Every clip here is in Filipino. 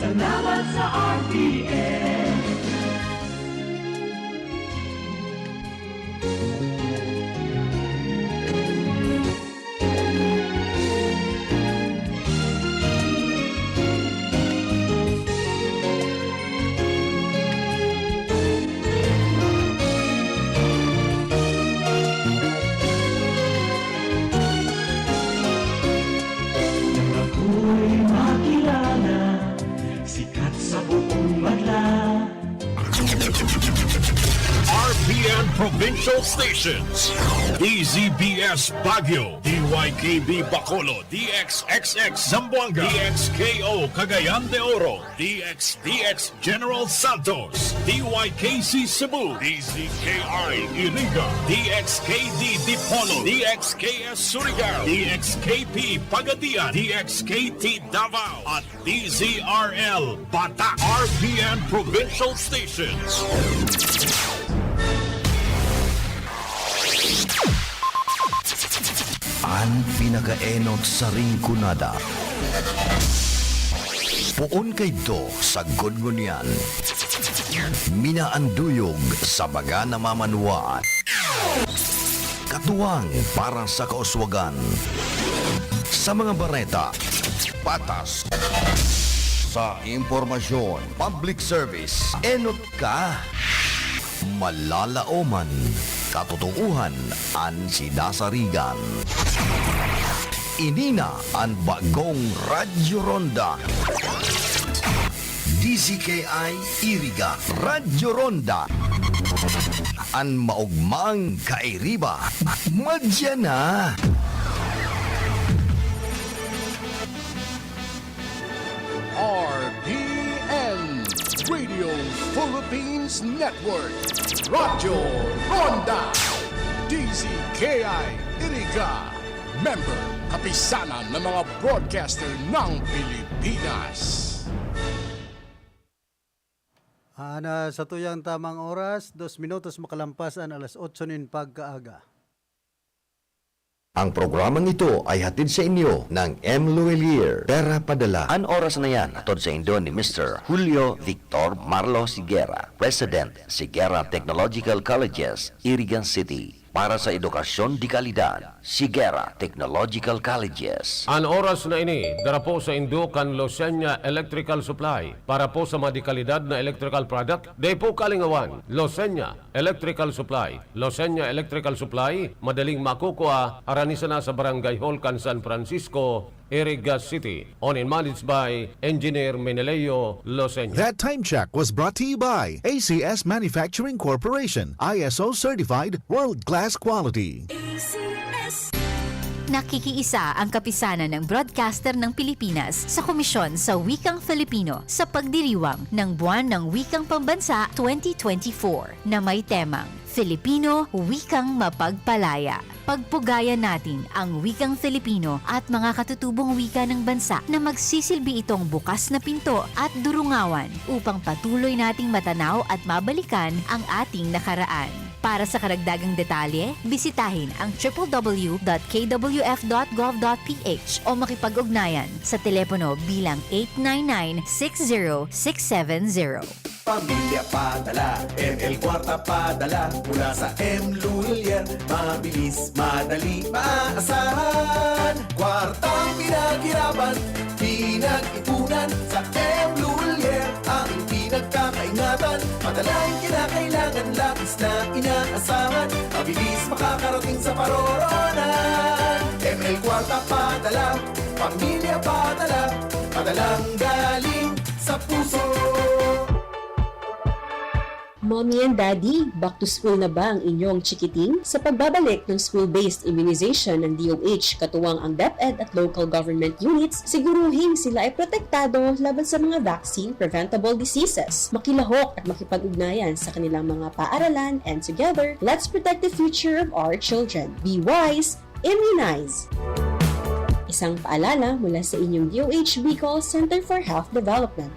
Salamat sa RTN. RPN Provincial Stations, DZBS Baguio, DYKB Bacolod, DXXX Zamboanga, DXKO Cagayan de Oro, DXDX General Santos, DYKC Cebu, DZKI Iriga, DXKD Dipolo, DXKS Surigao, DXKP Pagadian, DXKT Davao, at DZRL Batak. RPN Provincial Stations. Ang pinakaenot sa ringkunada. Puon kay do sa gudngunyan. Minaanduyog sa baga na mamanuaan. Katuwang para sa kauswagan. Sa mga bareta, patas. Sa impormasyon, public service, enot ka. Malalaoman, katotohanan ang sinasarigan. Inina ang bagong Radyo Ronda. DZKI Iriga Radyo Ronda. Ang maugmang kairiba. Madya na. RPN Radio Philippines Network, Radyo Ronda, DZKI Iriga, member kapisanan ng mga broadcaster ng Pilipinas. Sa tuyang tamang oras, 2 minutos makalampasan alas 8 nin pagkaaga. Ang programang ito ay hatid sa inyo ng M. Luelier, Pera Padala. Ang oras na yan, atod sa Indo ni Mr. Julio Victor Marlo Siguera, President, Siguera Technological Colleges, Irigan City. Para sa edukasyon di kalidad, Siguera Technological Colleges. Ang oras na ini, dara po sa Indukan Losenya Electrical Supply. Para po sa mga di kalidad na electrical product, day po kalingawan, Losenya Electrical Supply. Losenya Electrical Supply, madaling makukuha, aranisa na sa Barangay Holcan, San Francisco, Iriga City. Owned and managed by Engineer Meneleo Losenya. That time check was brought to you by ACS Manufacturing Corporation, ISO certified world-class quality. Nakikiisa ang kapisanan ng broadcaster ng Pilipinas sa Komisyon sa Wikang Filipino sa pagdiriwang ng Buwan ng Wikang Pambansa 2024 na may temang Filipino Wikang Mapagpalaya. Pagpugayan natin ang wikang Filipino at mga katutubong wika ng bansa na magsisilbi itong bukas na pinto at durungawan upang patuloy nating matanaw at mabalikan ang ating nakaraan. Para sa karagdagang detalye, bisitahin ang www.kwf.gov.ph o makipag-ugnayan sa telepono bilang 899-60670. Pamilya Padala, ML Kwarta Padala, mula sa M. Luelier, mabilis, madali, maaasahan. Kwartang pinaghirapan, pinag-ipunan, sa M. Luelier, ang pinagkakaingatan. Padalang kinakailangan, lapis na inaasahan, mabilis makakarating sa paroroonan. ML Kwarta Padala, Pamilya Padala, padalang galing sa puso. Mommy and Daddy, back to school na ba ang inyong chikiting? Sa pagbabalik ng school-based immunization ng DOH, katuwang ang DepEd at local government units, siguruhin sila ay protektado laban sa mga vaccine-preventable diseases. Makilahok at makipag-ugnayan sa kanilang mga paaralan, and together, let's protect the future of our children. Be wise, immunize! Isang paalala mula sa inyong DOH Bicol Center for Health Development.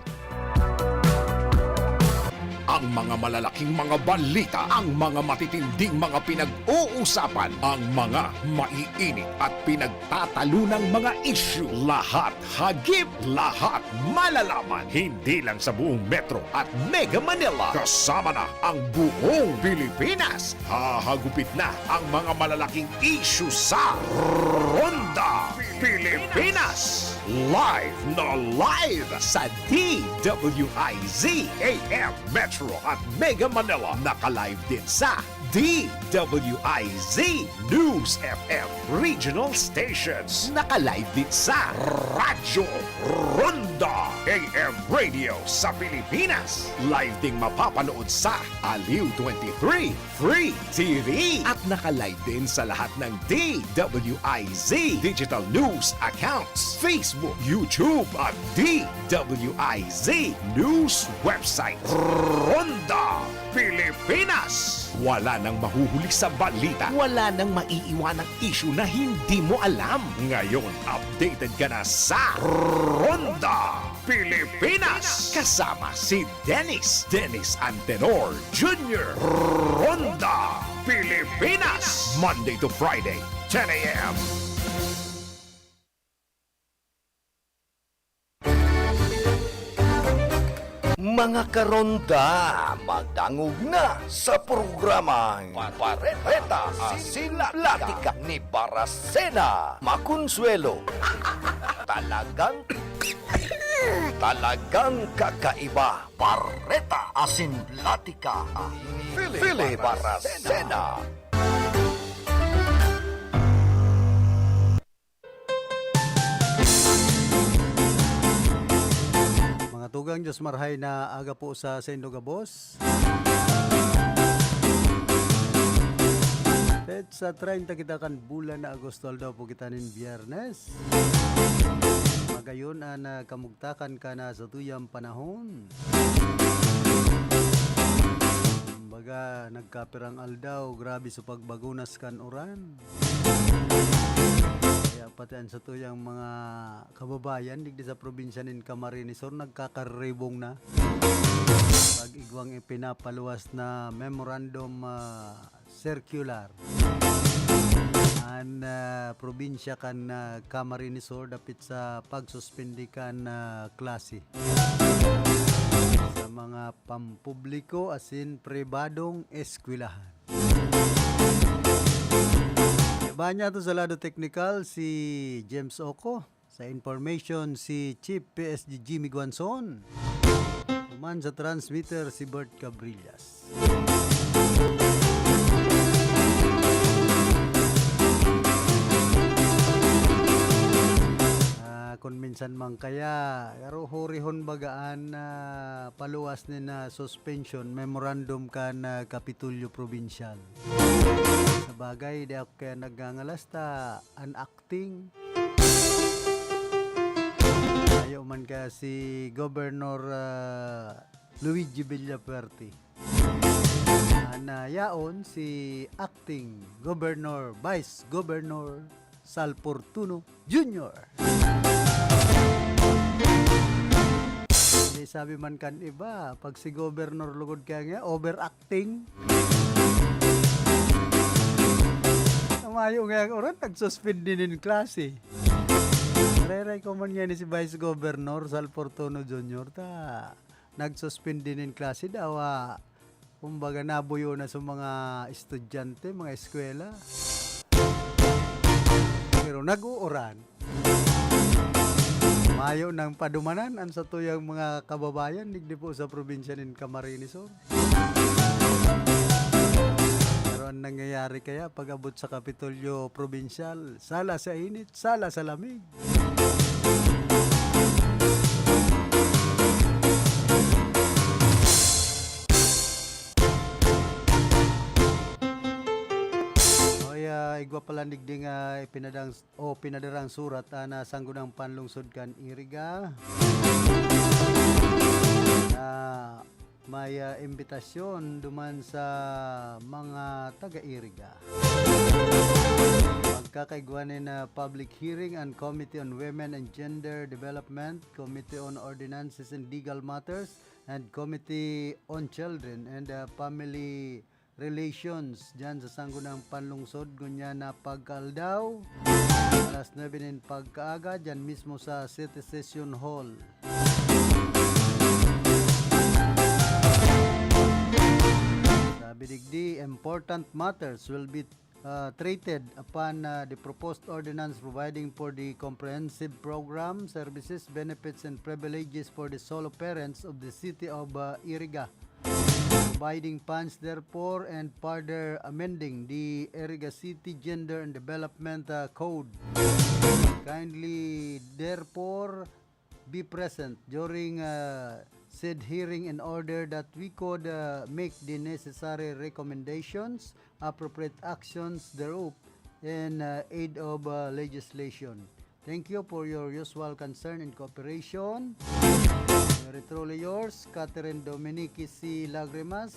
ang mga malalaking mga balita, ang mga matitinding mga pinag-uusapan, ang mga maiinit at pinagtatalunang mga issue. Lahat hagip, lahat malalaman. Hindi lang sa buong Metro at Mega Manila. Kasama na ang buong Pilipinas. Hahagupit na ang mga malalaking issue sa Ronda Pilipinas. Live na live sa DWIZ AM Metro at Mega Manila. Naka-live din sa DWIZ News FM Regional Stations. Naka-live din sa Radyo Ronda AM Radio sa Pilipinas. Live ding mapapanood sa Aliw 23 Free TV. At naka-live din sa lahat ng DWIZ Digital News accounts, Facebook, YouTube at DWIZ News website. Ronda Pilipinas. Wala nang mahuhuli sa balita. Wala nang maiiwanang issue na hindi mo alam. Ngayon, updated ka na sa Ronda Pilipinas. Kasama si Dennis Antenor Jr. Ronda Pilipinas. Monday to Friday, 10 a.m. Mga karonda, magdangog na sa programang Pareta Asilatika ni Baracena Maconsuelo. Talagang kakaiba. Pareta Asilatika ni Philly Baracena. Tugang Diyos marhay na aga po sa Sendo Gabos. Pet sa 30 kita kan bulan na Agosto daw po kita nin Biyernes. Magayon na kamugtakan ka na sa tuyang panahon. Baga nagkapirang aldaw, grabe sa pagbagunas kan oran. Pati sa tuyang mga kababayan digdi sa probinsya nin Camarines Sur nagkakaribong na pag-igwang ipinapaluwas na memorandum circular an probinsya kan Camarines Sur dapit sa pagsuspindi kan klase sa mga pampubliko asin pribadong eskwelahan. Banya to sa lado technical si James Oco, sa information si Chief PSG Jimmy Guanzon, naman sa transmitter si Bert Cabrillas. Kung minsan man kaya hurihon bagaan na paluwas ni na suspension memorandum kan Kapitulyo Provincial. Sa bagay di ako kaya nagangalas ta unacting. Ayaw man ka si Governor Luigi Villapuerte. Yaon si acting Governor Vice Governor Sal Fortuno Jr. Sabi man kan iba, pag si Governor lugod kaya nga, overacting. Mayo nga oran, nagsuspend din in klase. Reray ko man nga ni si Vice Governor Sal Fortuno Jr. Nagsuspend din in klase daw. Kumbaga nabuyo na sa mga estudyante, mga eskwela. Pero nag-uuran. Mayo ng padumanan ang sa tuyang mga kababayan digdi po sa probinsya ng Camarines Sur. Pero ang nangyayari kaya pag abot sa Kapitolyo Provincial, sala sa init, sala sa lamig. Igwa pala digdi nga pinadarang surat na sanggunang panlungsod kan Iriga. May imbitasyon duman sa mga taga-Iriga. Magkakaigwanin na public hearing and Committee on Women and Gender Development, Committee on Ordinances and Legal Matters, and Committee on Children and Family Relations dyan sa Sangguniang Panlungsod gunya na pagkaldaw alas 9 din pagkaaga dyan mismo sa City Session Hall. Sabi digdi, important matters will be treated upon the proposed ordinance providing for the comprehensive program, services, benefits, and privileges for the solo parents of the city of Iriga. Providing funds therefore and further amending the Iriga City Gender and Development Code. Kindly therefore be present during said hearing in order that we could make the necessary recommendations, appropriate actions thereof, in aid of legislation. Thank you for your usual concern and cooperation. Very truly yours, Catherine Dominique C. Lagrimas,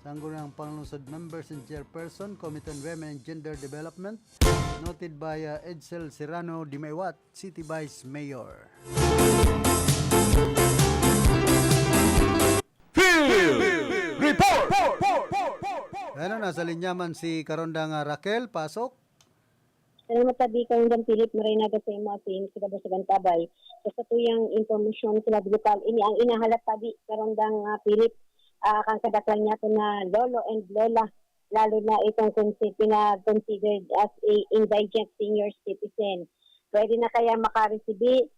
Sangguniang Panlungsod Members and Chairperson, Committee on Women and Gender Development, noted by Edsel Serrano Dimaiwat, City Vice Mayor. Ano, nasa linyaman si Karondang Raquel, pasok. Salamat tabi kang Dan Philip Marinada sa imo asin sa Kabasagan Tabay. Sa tuyang informasyon sila lokal ini ang inahalat tabi karondang Philip kang kadaklan niya na lolo and lola lalo na itong considered as a indigent senior citizen. Pwede na kaya makaresibi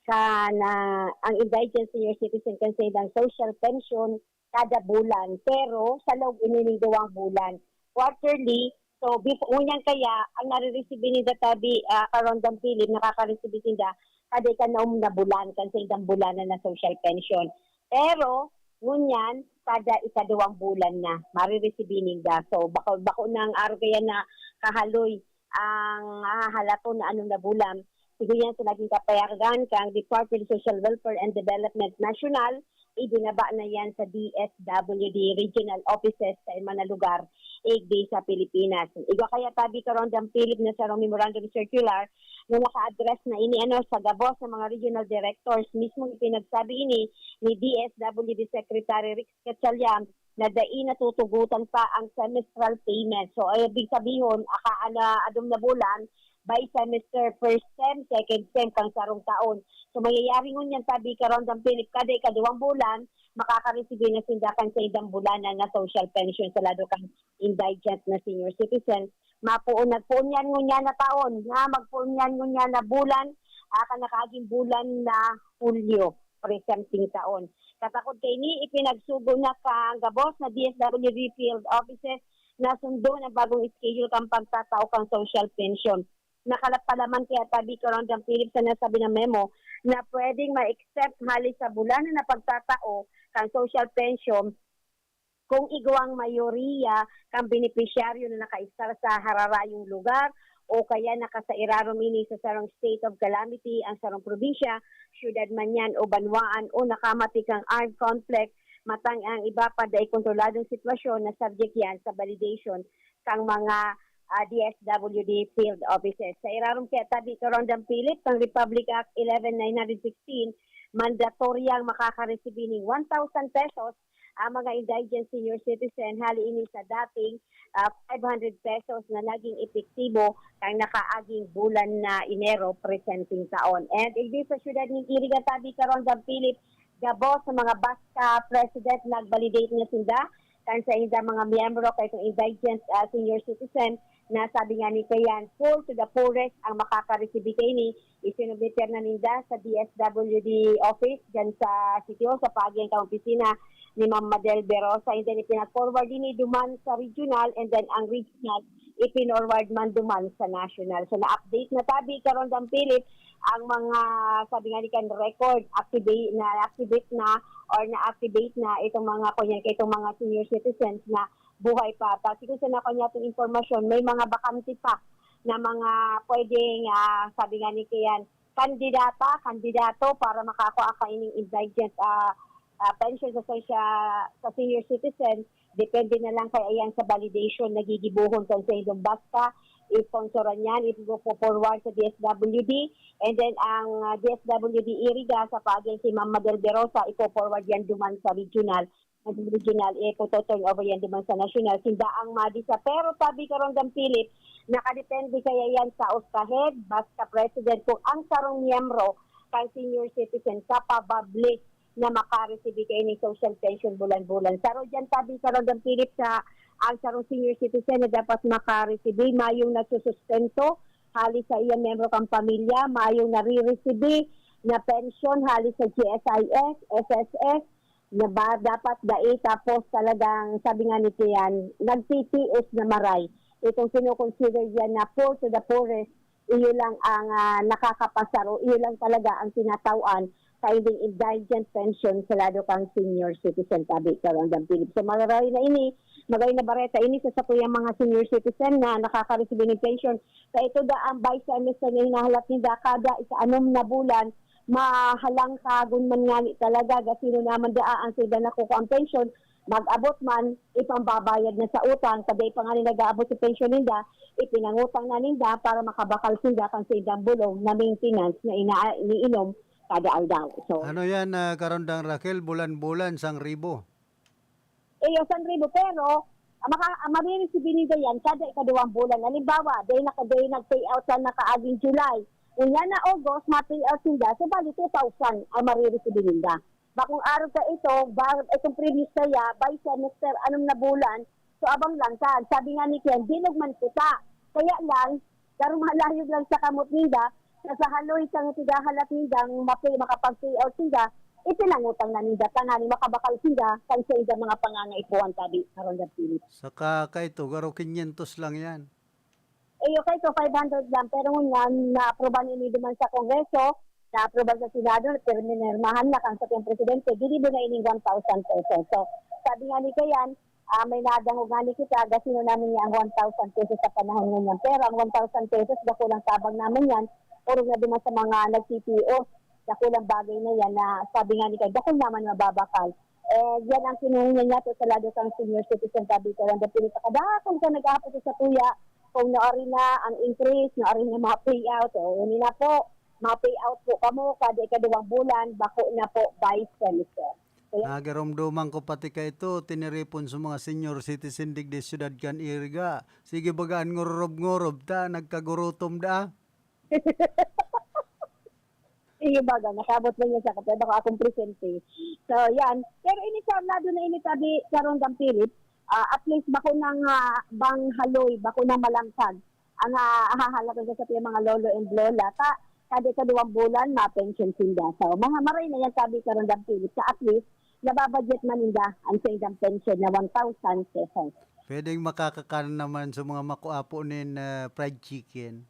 ka na ang indigent senior citizen kasi ng social pension kada bulan pero sa loob ini 2 bulan quarterly. So, unyan kaya, ang nare-receive ni Databi karondang Philip, nakaka-receive sila kada ikanaum na bulan, kasi idang bulan na social pension. Pero, ngunyan, kada ikadawang bulan na, mare-receive nila. So, bako na ang araw kaya na kahaloy ang halato na anong na bulan. Siguro yan sa naging kapayagan kang Department of Social Welfare and Development National, ibinaba na yan sa DSWD regional offices sa mga lugar sa Pilipinas. Iga kaya tabi karon ng Philip na sa memorandum circular na naka-address na ini sa gabos ng mga regional directors mismo ipinagsabi ini ni DSWD Secretary Rick Quetzalian na dai natutugutan pa ang semestral payment. So ay ibig sabihin adum na bulan by semester, first sem, second sem, kang sarong taon. So, mayayari ngunyan sabi karon ng Philip kada ikadawang bulan, makaka-receive na sindakan sa idang bulanan na social pension sa lado kang indigent na senior citizen. Nagpuunyan ngunyan na taon, magpuunyan ngunyan na bulan, nakaging bulan na Hulyo, presenting taon. Katakot kay ni, ipinagsugo na kang gabos na DSWD field offices na sundo na bagong schedule kang pagtatao kang social pension. Nakalapalaman kaya tabi karon ng Philip sa nasabi ng memo na pwedeng ma-accept halis sa bulan na pagtatao kang social pension kung igawang mayoriya kang beneficiaryo na nakaistar sa hararayong lugar o kaya nakasairarom ini sa sarong state of calamity ang sarong probinsya, syudad man yan o banwaan o nakamati kang armed conflict matang ang iba pa dahil kontroladong sitwasyon na subject yan sa validation kang mga DSWD field offices. Sa irarom kaya tabi karon ng Philip kang Republic Act 11916 mandatoryang makaka-receive ning 1,000 pesos ang mga indigent senior citizen hali ini sa dating 500 pesos na naging epektibo kang nakaaging bulan na Enero presenting taon. And igdi sa syudad ng Iriga tabi karon ng Philip gabo sa mga BASCA president nag-validate nga sinda kan sa mga miyembro kay itong indigent senior citizen na sabi nga ni kayan, full to the poorest ang makaka-receive kay ni isinubiter na ninda sa DSWD office dyan sa sitio sa pagiang ka opisina ni Ma'am Madel Berosa and then ipinag-forward din duman sa regional and then ang regional ipin-forward man duman sa national. So na-update na tabi karon ng Philip ang mga sabi nga ni kan record activate na or na-activate na itong mga itong mga senior citizens na buhay pa. Kasi sa nakanya itong informasyon, may mga bakante pa na mga pwedeng, sabi nga ni Kian, kandidato para makakuha ka ining indigent pension sa senior citizen. Depende na lang kay ayan sa validation nagigibuhon sa idong BASCA i-sponsoran yan, i-forward sa DSWD, and then ang DSWD Iriga sa pa-agency Ma'am Madel De Rosa, i-forward yan duman sa regional, turn over yan duman sa national, sindaang madisa. Pero sabi ka ron ng Philip, nakadepende kaya yan sa USCAHED, basta president, kung ang sarong miyembro kang senior citizen kapabable na makareceive kayo ng social pension bulan-bulan. Saro dyan sabi ka ron ng Philip sa ang sarong senior citizen na dapat makareceive, mayong nagsusustento, halis sa iya membro kang pamilya, mayong nare-receive na pension, halis sa GSIS, SSS, na ba dapat dai tapos talagang sabi nga nito yan, nag-TTS na maray. Itong sinukonsider yan na poor to the poorest, iyo lang ang nakakapasaro, iyo lang talaga ang tinatawan sa hindi indigent pension sa lado kang senior citizen tabi karon ng Philip. So magaray na bareta ini sa sakuyang mga senior citizen na nakaka-receive ng pension. Sa ito da ang vice semester na hinahalap nila kada isa-anom na bulan mahalang kagun man nga talaga gasino naman daa ang sila nakuha ang pension mag-abot man, ipambabayad na sa utang, kaday pa nga nag-aabot sa pension ninda, ipinangutang na ninda para makabakal sila kang sindang bulong na maintenance na iniinom kada aldaw. So, ano yan, karondang Raquel, bulan-bulan, 1,000? 1,000, pero marireceive nila yan kada ikaduwang bulan. Halimbawa, dahil nag-pay out sa nakaaging July, unya na August, ma-pay out nila, so bali 2,000 ang marireceive nila. Bakong araw ka itong previous kaya, by semester, anong na bulan, so abang lang ka. Sabi nga ni Ken, dinog man kita. Kaya lang, karong malayog lang sa kamot nila, sa haloy kang tigahalat nila, makapag-pay out nila, itinangutang na nila, tanani makabakal sila, kan sa ida mga pangangaipuan tabi, karon na Philip. Saka ito, garo 500 lang yan. Okay, so 500 lang, pero nga, na-aproban ini duman sa Kongreso, na-aproban sa Senado, terminirmahan na kang sa presidente, dilibo na ining 1,000 pesos. So, sabi nga ni Kayan, may nadangog nga ni kita, gasino namin niya ang 1,000 pesos sa panahon ngayon. Pero ang 1,000 pesos, dakulang tabang namin yan, urong na duman sa mga nag-CPO, dakulang bagay na yan na sabi nga ni Kayan, dakul naman mababakal. Yan ang kinuhunya niya to sa lado kang senior citizen, sabi ka lang, dapili sa kadakong ka nag-aapos sa tuya, kung naari na ang increase, naari na mga payout, hindi na po, ma-payout po kamo kada ikaduwang bulan, bako na po by semester. Nagaromduman ko pati ka ito, tiniripon sa mga senior citizen digdi syudad kan Iriga. Sige bagaan ngorob-ngorob ta, nagkagurutom da. Sige baga, nakabot na niya sa kapatid ako akong presente. So yan, pero ini sa lado na ini tabi karon ng Philip, at least bako nang bang haloy, bako nang malangkag. Ang hahalagan sa mga lolo and lola, kada kaduwang bulan, ma-pension sila. So, mga maray na yan sabi karon ng Philip, sa at least, nababudget man nila ang sindang pension na 1,000 pesos. Pwedeng makakakan naman sa mga makuapo nin fried chicken.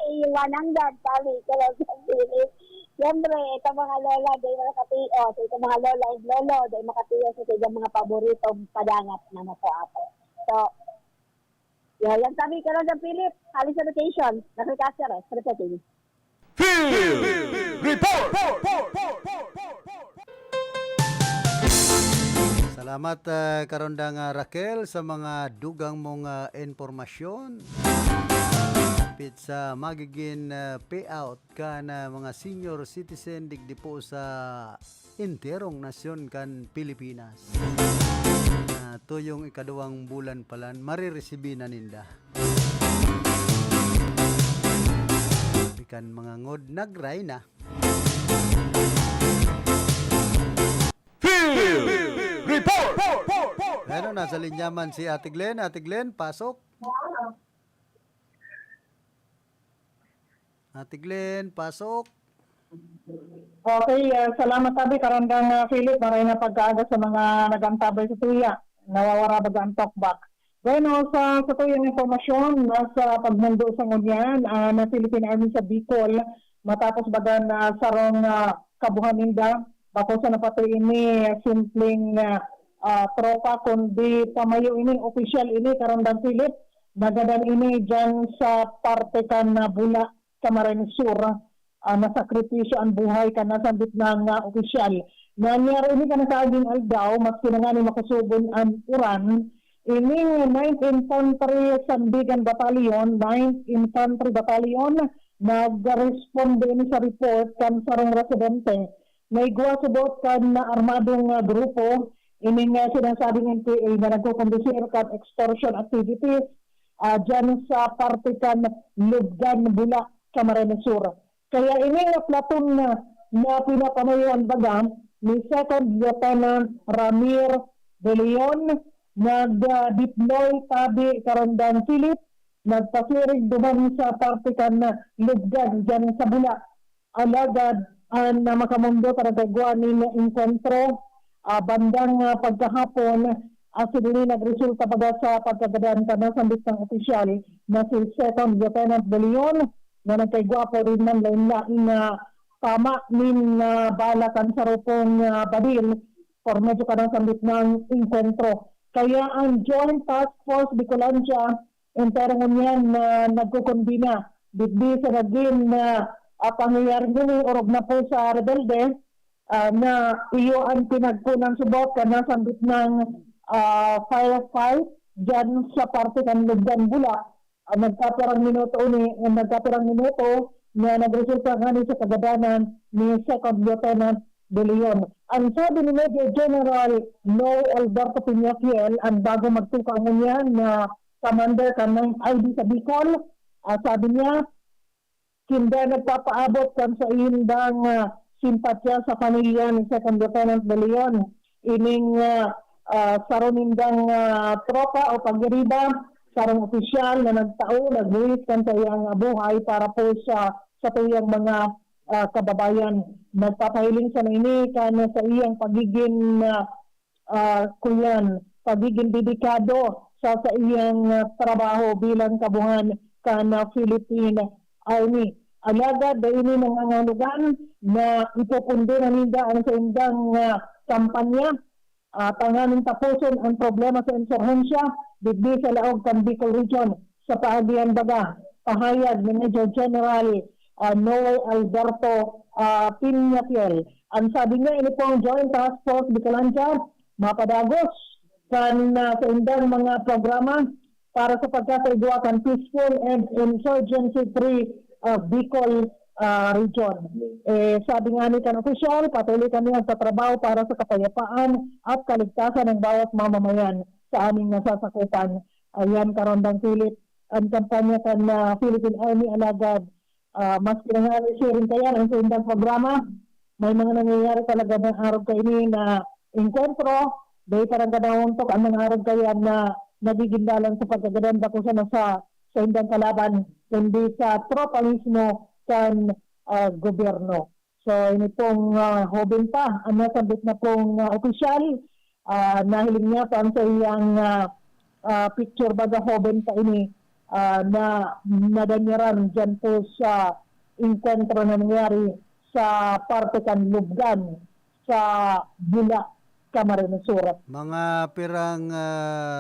Iwanang dad, sabi karon ng Philip. Siyempre, ito mga lola, dahil makatiyo. So, ito mga lola and lolo, dahil makatiyo sa mga paboritong padangat na makuapo. So, yan sabi ka lang ng Philip, halis sa vacation, nakikasya repeating. Field Report! Salamat karondang Raquel sa mga dugang mong informasyon. Pit sa magiging payout ka na mga senior citizen digdi po sa interong nasyon kan Pilipinas. Tuyong ikaduwang bulan palan, marireceive na ninda. Bikan mga ngod nagray na. Field Report! Pero nasa linyaman si Ate Glenn. Ate Glenn, pasok. Ate Glenn, pasok. Okay, salamat tabi karandang Philip, maray na pagkaaga sa mga nagantabay sa tuya. Nawawara baga ang talkback. Bueno, sa tuyang informasyon, nasa pagmundo sa ngunyan na Philippine Army sa Bicol, matapos baga na sarong kabuhan ninda, bako sa napatoy ini simpleng tropa, kundi pamayo ini, official ini, karandang Philip, nagadan ini dyan sa parte kan na Bula, Camarines Sur, nasakripisyo ang buhay ka nasambit ng opisyal. Nangyari ini ka na sa aging aldaw, mas kinangani makusubon ang uran, Ining 9th Infantry Sandigan Battalion, 9th Infantry Battalion, nag-responde ini sa report kan sarong residente. May guwa subot kan na armadong grupo, ining sinasabing NPA na nagkukondisir kan extortion activities dyan sa parte kan Lubgan, Bula, Camarines Sur. Kaya ining platoon na pinapamayan baga ni Second Lieutenant Ramir De Leon, nag-deploy tabi karandang Philip, nagpasirig duman sa parte kan Lubgan dyan sa Bula. Alagad ang makamundo karagagwa ni Encuentro bandang pagkahapon sinili nagresulta baga sa pagkagadaan ka na sambit ng opisyal na si Second Lieutenant De Leon na nagkaigwapo rin man lain-lain na tama nin balakan sa rupong badil for medyo ka ng sambit ng Encuentro. Kaya ang Joint Task Force Bicolandia enterangon yan na nagkukumbina digdi sa naging pangyayari nini orog na po sa rebelde na iyo ang pinagpunang subot ka na sambit ng firefight dyan sa parte ng Lugdan, Bula. Nagkapirang minuto na nagresulta nga sa kagadanan ni Second Lieutenant De Leon. Ang sabi ni Major General Noe Alberto Piñafiel, ang bago magtukang niya na commander ka ng ID sa Bicol, sabi niya, hindi nagpapaabot kan sa indang simpatya sa pamilya ni Second Lieutenant De Leon. Ining sarunindang tropa o pagyariba, sarong opisyal na nagtao, nagbuhit kan sa iyang buhay para po sa tuyang mga kababayan. Nagpapahiling sa nini kan sa iyang pagiging pagiging dedikado sa iyang trabaho bilang kabuhan kan Philippine Army. Alagad dahil ini nangangalugan na ipupundo na nila ang sa indang kampanya tanganing tapusin ang problema sa insurhensya digdi sa laog kan Bicol Region sa paagian baga. Pahayag ni Major General Noe Alberto Piñafiel. Ang sabi niya, ini pong Joint Task Force Bicolandia mapadagos kan sa indang mga programa para sa pagkakaigwa kan peaceful and insurgency-free Bicol region. Sabi nga ni kan opisyal, patuloy kami ang tatrabaho para sa kapayapaan at kaligtasan ng bawat mamamayan sa aming nasasakupan. Ayan karondang Philip, ang kampanya kan Philippine Army alagad. Mas kinangali sharing kaya ang sundang programa. May mga nangyayari talaga ng araw kayo na encuentro. Dahil parang ganahuntok ang mga araw kaya na nagiging dalang sa pagkagadan bako sa hindang kalaban, hindi sa tropa mismo kan gobyerno. So ini pong hobin pa, ang nasabit na pong opisyal, nahiling niya pa sa iyang picture baga hobin pa ini na nadanyaran dyan po sa encuentro na nangyari sa parte kan Lubgan sa Bula, Camarines Sur. Mga pirang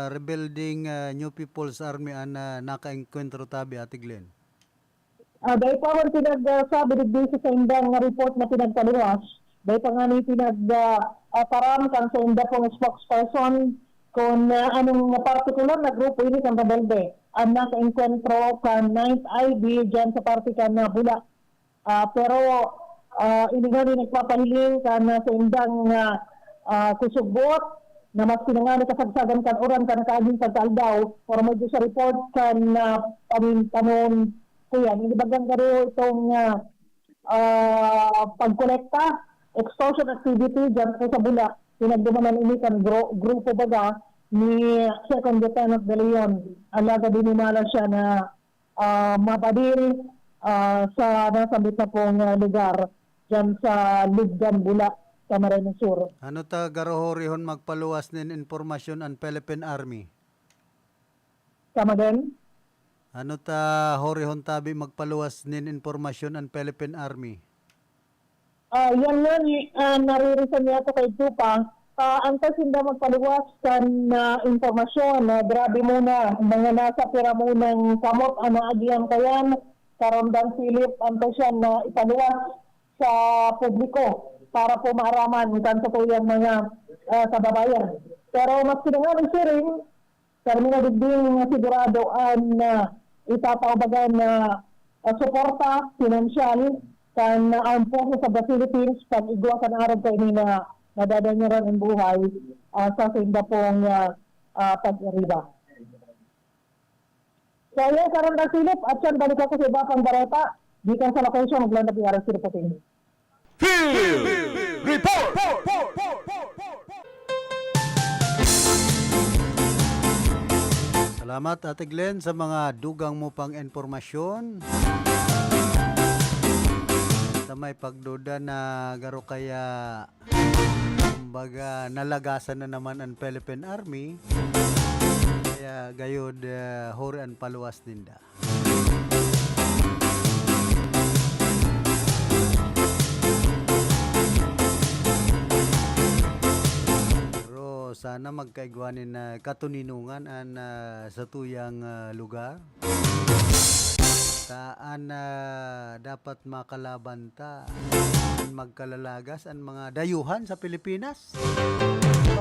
rebuilding New People's Army ang naka-encuentro tabi, Ate Glenn? Dahil pa ang pinagsabi dito sa indang report na pinagkaluwas, dahil pa nga ni pinagparam kan sa indang pong spokesperson kung anong particular na grupo ini kan rebelde ang naka-encuentro kan 9th IB dyan sa parte kan Bula. Pero ini nga rin nagpapahiling kan sa indang kusugbot na mas pinangani kasagsagan kan oran kan kaaging pagkaldaw or medyo sa report kan panon ko yan. Hindi bagang garo itong pagkolekta, extortion activity dyan po sa Bula. Pinagdumanan ini kan grupo baga ni Second Lieutenant De Leon. Alaga dinimala siya na mapadil sa nasambit na pong lugar dyan sa Lugdan, Bula, Camarines Sur. Ano ta garohorihon magpaluwas nin informasyon ang Philippine Army? Sama din? Ano ta horihon tabi magpaluwas nin informasyon ang Philippine Army? Yan nga naririsan niya ito kay Tupa. Antas hindi magpaluwas kan informasyon na grabe muna mga nasa pira munang kamot agiyang kayan karondang Philip antas siya na ipaluwas sa publiko para po maaraman kan sa tuyang mga kababayan. Pero mas pinangalan sharing terminal din sigurado ang itatawbagan na suporta financial kan armed forces of the Philippines pag igwa kan arab kay ni na nadadanyaran ang buhay sa sindapong pag-iriba. So yan karon na Philip at yan balik ako sa iba pang bareta gikan sa location ng Land of Aras reporting. Field Report! Salamat Ate Glenn sa mga dugang mo pang informasyon. Sa may pagduda na garo kaya kumbaga nalagasan na naman ang Philippine Army. Kaya gayod horian paluwas ninda. Pero sana magkaigwanin na katuninungan an sa tuyang lugar. Saan dapat makalaban ta magkalalagas ang mga dayuhan sa Pilipinas.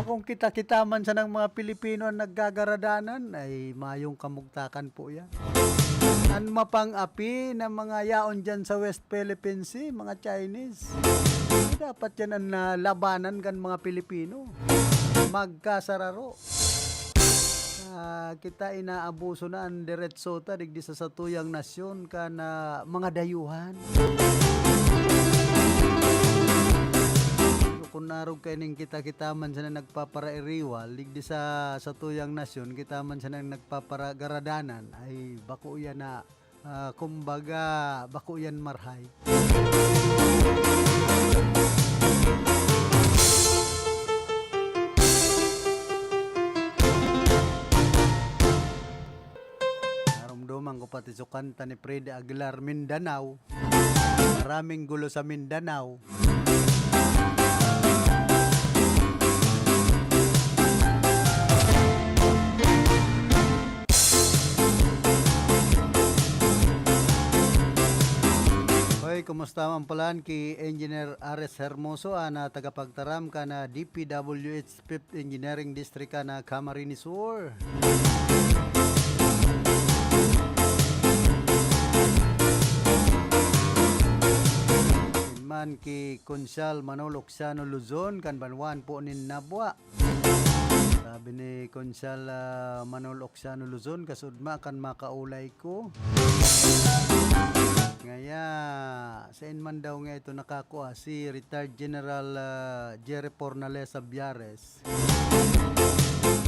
Kung kita-kita man sa ng mga Pilipino ang naggagaradanan, ay mayong kamugtakan po yan. Ang mapang-api ng mga yaon dyan sa West Philippine Sea, mga Chinese. Dapat yan ang labanan kan mga Pilipino. Magkasararo. Kita inaabuso na ang diretsota digdi sa satuyang nasyon kan mga dayuhan. Kung narog kayo ning kita man sa na nagpaparairiwal, digdi sa tuyang nasyon, kita man sa na nagpaparagaradanan, ay bako yan na, kumbaga, bako yan marhay. Narumduman ko pati sa kanta ni Freddy Aguilar, Mindanao. Maraming gulo sa Mindanao. Kumusta man palan ki Engineer Ares Hermoso na tagapagtaram ka na DPWH 5th Engineering District ka na Camarines Sur. Man ki Konsyal Manolo Oxiano Luzon kan Banwan po nin Nabwa. Sabi ni Konsyal Manolo Oxiano Luzon kasudma kan makaulay ko. Ngaya, saan man daw nga ito nakakuha si retired General Jerry Pornalesa Biares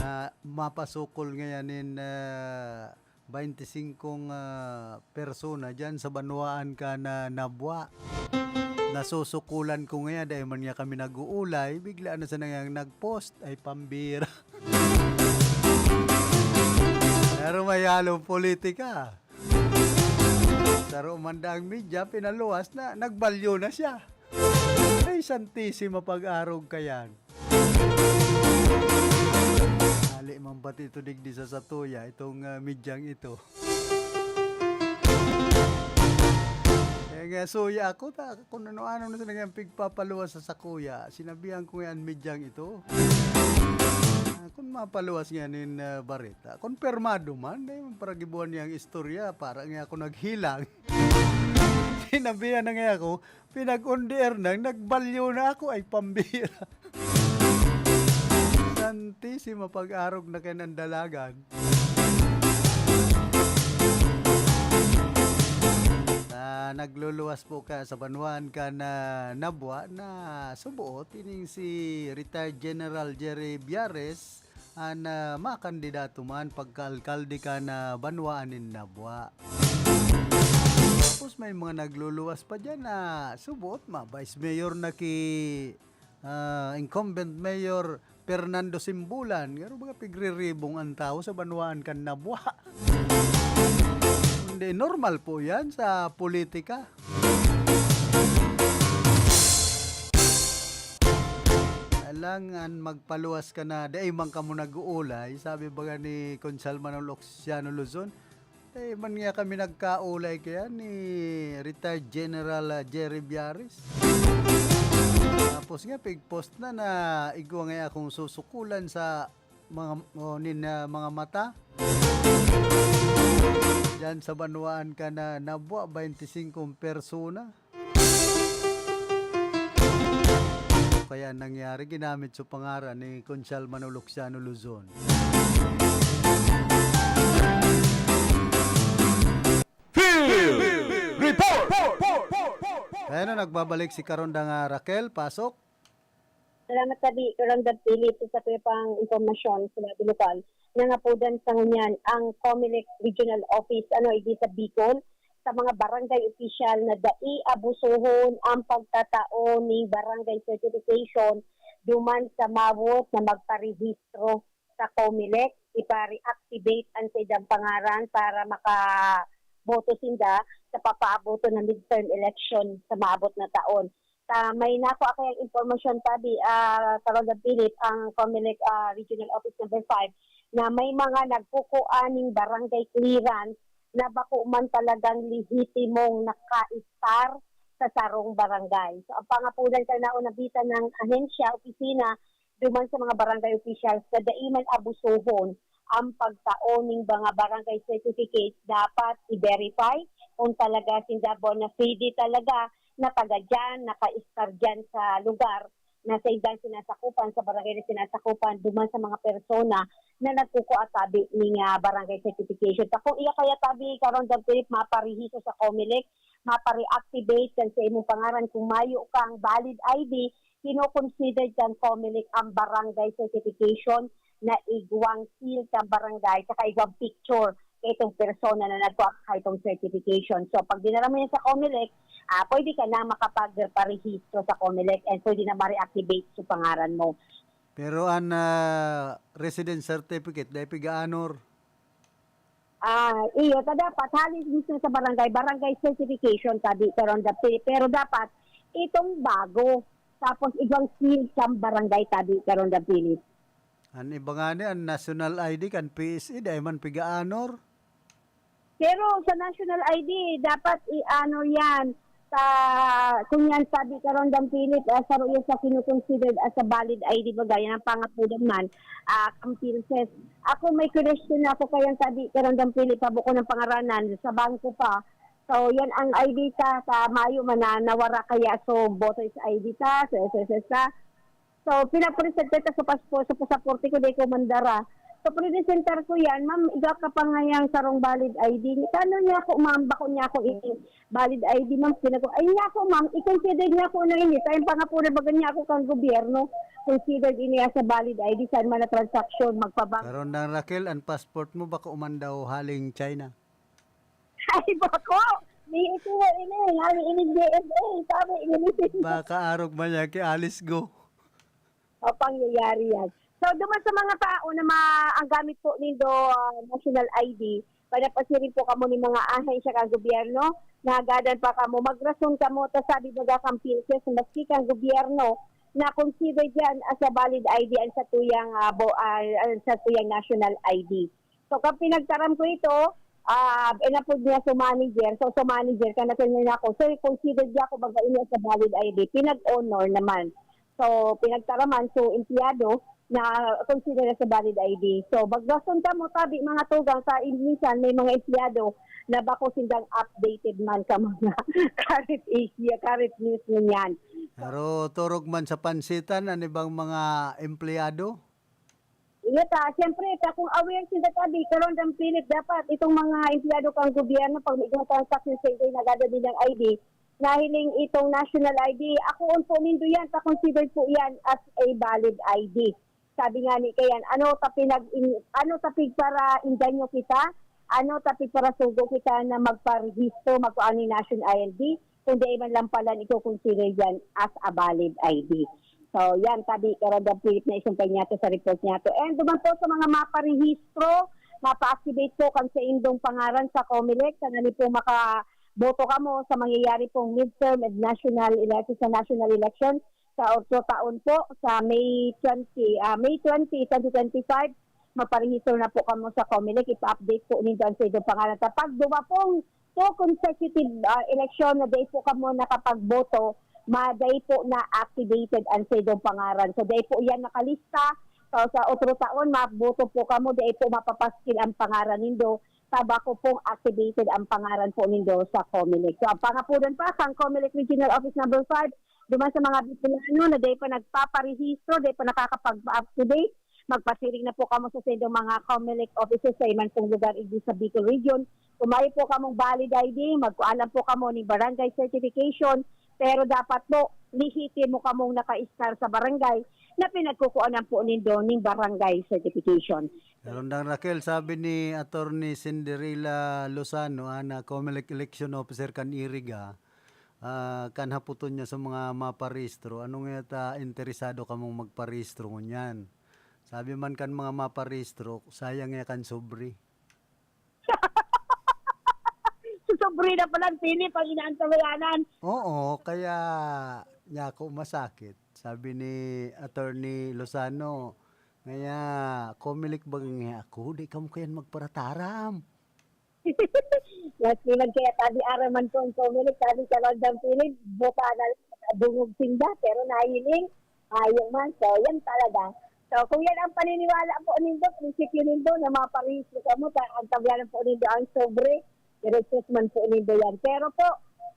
na mapasukol ngayanin 25 persona dyan sa Banwaan ka na Nabwa. Nasusukulan ko ngayon dahil man niya kami nag-uulay, bigla na sa nangyang nag-post ay pambira. Pero may halong politika. Pero umandang media, pinaluwas na, nagbalyo na siya. Ay, santisima pag-arog kayan. Ali man pati ito digdi sa Satuya, itong medyang ito. Kaya nga, suya ako, kung ano-ano na sila nga pigpapaluwas sa Sakuya, sinabihan ko nga ang medyang ito. Kung mapaluwas nga nin barita, konfirmado man, dahil para gibuhan niyang istorya, para nga ako naghilang. Sinabihan na nga ako, pinag-undier nang, nagbalyo na ako, ay pambira. Santisima pag-arog na kayo ng dalagan. Nagluluwas po ka sa Banwan ka na Nabwa na subuot ining si retired General Jerry Biares na makandidato man pagka-alkalde ka na Banwaan in Nabwa. Tapos may mga nagluluwas pa dyan na subuot Vice Mayor na ki incumbent Mayor Fernando Simbulan. Garo baga pigriribong ang tao sa Banwaan ka Nabwa. Hindi, normal po yan sa politika. Kailangan magpaluwas ka na, dahil man ka mo nag-uulay, sabi baga ni Konsyal Manolo Oxiano Luzon, dahil man nga kami nagkaulay kaya ni retired General Jerry Biares. Tapos nga, pig-post na igwa nga akong susukulan sa mga mata. Diyan sa Banwaan ka na nabuwa 25 persona. Kaya nangyari, ginamit sa pangaran ni Conchal Manuluxiano Luzon. Field Report. Kaya na nagbabalik si Karonda nga Raquel, pasok. Salamat tabi, Karangdag Philip, sa pang informasyon sa mga lokal. Nangapudan sa ngunyan ang COMELEC Regional Office, idi sa Bicol, sa mga barangay official na dai abusuhon ang pagtatao ni barangay certification duman sa mawot na magparehistro sa COMELEC, ipa-reactivate ang sidang pangaran para makaboto sinda sa papaaboto ng midterm election sa maabot na taon. May nako akayang informasyon tabi, Karangdag Philip, ang COMELEC Regional Office number 5, na may mga nagkukuaning barangay clearance na bako man talagang lehitimong naka-star sa sarong barangay. So ang pangapunan ka na unabitan ng ahensya, opisina, duman sa mga barangay officials na daiman abusuhon ang pagtaon ng mga barangay certificates dapat i-verify kung talaga sindabo na free talaga na taga dyan, naka-star dyan sa lugar na sa ibang sinasakupan, sa barangay na sinasakupan, duman sa mga persona na nagkukuatabi ng barangay certification. Kung iya kaya tabi, Karangdag Philip, maparihiso sa COMELEC, mapareactivate kan sa imong pangaran kung mayo kang valid ID, kino-consider kan COMELEC ang barangay certification na igwang seal kang barangay, saka igwang picture kay itong persona na nagkuha itong certification. So pag dinara mo yan sa COMELEC, pwede ka na makapag-parehistro sa COMELEC and pwede na ma-reactivate sa pangaran mo. Pero ang resident certificate, dahil piga-anor? Iyo, dapat halis mismo sa barangay certification tabi Karangdag Philip. Pero dapat itong bago, tapos ibang seal sa barangay tabi Karangdag Philip. Ang iba nga ni, ang national ID kan PSE, dahil man piga-anor? Pero sa national ID, dapat i-honor yan. Kung yan sabi Karangdag Philip, sa ruya sa kinukonsidered as a valid ID bagay, yan ang pangapudan man, Campilses. Ako may question ako kayang sabi Karangdag Philip, pabo ko ng pangaranan, sa bangko pa. So yan ang ID ta, sa Mayo man na nawara kaya, so voters ID ta, sa SSS ta. So pinapresent ta sa passport, sa pasaporte ko, di ko mandara. So, pre-center ko yan, ma'am, iga ka pa nga yung sarong valid ID. Kano niya ako, ma'am, bako niya ako valid ID, ma'am. Ay niya ako, ma'am, i-consider niya ako na ini. Tayo pa nga po na baga niya ako kang gobyerno. Considered ini sa valid ID, saan man na transaction, magpabang. Karon na Raquel, ang passport mo baka umandaw haling China? Ay, bako! May ito na ini DFA, sabi ini. Baka arog man niya kay Alice Go. O, pangyayari yan. So, duman sa mga tao na ang gamit po nindo national ID, panapasirin po kamo ni mga ahensya kang gobyerno, nagadan pa kamo, magrason kamo, ta sabi baga kang pilses, maski kang gobyerno, na consider dyan as a valid ID ang sa tuyang national ID. So, kapag pinagtaram ko ito, inapod niya sa manager, so sa manager, kanatin niya ako, so consider niya ako baga ini as a valid ID, pinag-honor naman. So, pinagtaraman, so empleyado, na consider sa valid ID. So, bagdason ka mo tabi mga tugang sa minsan may mga empleyado na bako sindang updated man ka mga current issue, current news niyan. Pero turog man sa pansitan, ano bang mga empleyado? Siyempre, kung aware sila tabi, Karangdag Philip, dapat itong mga empleyado kang gobyerno, pag may transaction sa ito, nagada din ng ID, nahiling itong national ID, ako on po nindo yan, consider po yan as a valid ID. Sabi nga ni kayan, ano tapi para indanyo kita, ano tapi para sugo kita na magparehistro, magpaano yung national ID, kundi man lang pala iko-consider yan as a valid ID. So yan, sabi Karangdag Philip na isumpay niya to sa report niya to. And duman po sa mga maparehistro, mapa-activate po kan sa indong pangaran sa COMELEC, sana ni po makaboto ka mo sa mangyayari pong midterm and national election sa 8 taon po sa May 20, 2025, maparehistro na po kamo sa COMELEC, ipa-update po ninyo ang sa idong pangalan. Pag duwa pong 2 consecutive election na day po kamo nakapagboto, day po na activated ang sa idong pangalan. So day po yan nakalista So, sa otro taon, maboto po kamo, di po mapapaskil ang pangaran nindo. Tabako pong activated ang pangaran po nindo sa COMELEC. So, ang pangapunan pa, ang COMELEC Regional Office Number 5, duman sa mga Bicolano na di pa nagpaparehistro, di pa nakakapag-up-to-date, magpasiring na po kamo sa sendong mga COMELEC offices sa iman pong lugar sa Bicol Region. Kumain po kamong valid ID, magkualam po kamo ni barangay certification, pero dapat po lihitin mo kamong naka-star sa barangay na pinagkukuanan po nindo ng barangay certification. Karondang Raquel, sabi ni Attorney Cinderella Lozano, na COMELEC election officer kan Iriga, kan haputon niya sa mga maparehistro, anong yata interesado ka mong magparehistro ngunyan? Sabi man kan mga maparehistro, sayang ya kan sobri. Sobre na palang pili pang inaantabayanan. Oo, kaya niya ako masakit. Sabi ni Attorney Lozano, ngaya COMELEC bagay ako, di ka mo kayan magparataram. Last minag kaya tabi araman ko ang COMELEC, tabi sa London pili, bota na dungog sinda, pero nahiling, ayaw man. So, yan talaga. So, kung yan ang paniniwala po nindo, prinsipyo nindo na maparehistro ka mo, ang tabayanan po nindo ang sobre, i-recruitment po nindo yan. Pero po,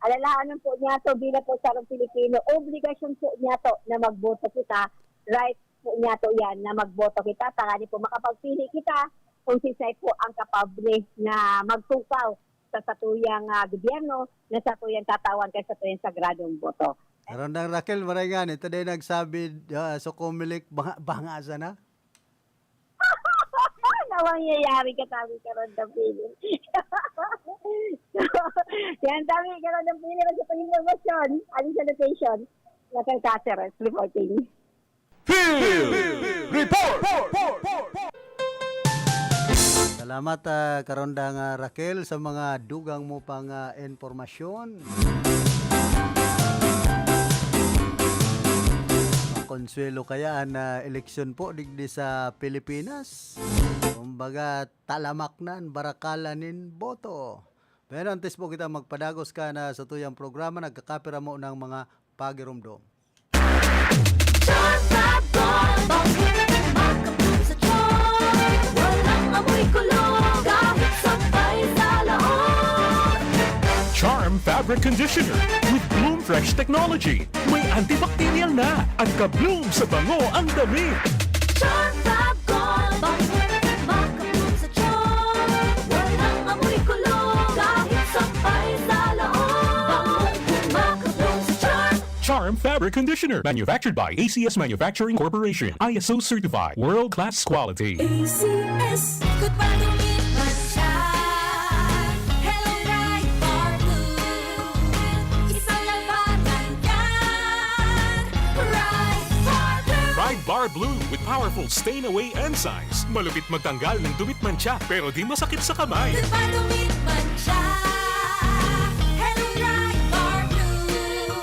alalahanan po niya to bilang po sarong Pilipino, obligasyon po niya to na magboto kita, right po niya to yan na magboto kita, tangani po makapagpili kita kung sisay po ang kapable na magtukaw sa satuyang gobyerno na satuyang tatawan kay satuyang sagradong boto. Karondang Raquel, marangan, ito din nagsabi sa COMELEC, banga na? Mangyayari ka tabi karon ng pili. Yan tabi karon ng pili sa pang-informasyon. Aling sanitation. Lakay Caceres reporting. Field Report! Salamat Karondang Raquel sa mga dugang mo pang informasyon. Konsuelo kaya na eleksyon po digdi sa Pilipinas. Kumbaga talamaknan, barakalanin boto. Pero antes po kita magpadagos ka na sa tuyang programa, nagkakapira mo ng mga pagirumdom. Charm Fabric Conditioner with Bloom Fresh Technology. May antibacterial na at ka-bloom sa bango ang damit. Charm Fab Gold, makabloom sa charm. Walang amoy kulong, kahit sampay sa laon. Makabloom sa charm. Charm Fabric Conditioner, manufactured by ACS Manufacturing Corporation. ISO certified, world-class quality. ACS, good pa dumit man siya. Hello, Right Bar Blue. Isang labanan yan. Right Bar Blue. Pride Bar Blue with powerful stain-away enzymes. Malupit magtanggal ng dumit mancha pero di masakit sa kamay. Good pa dumit man siya. Hello, Right Bar Blue.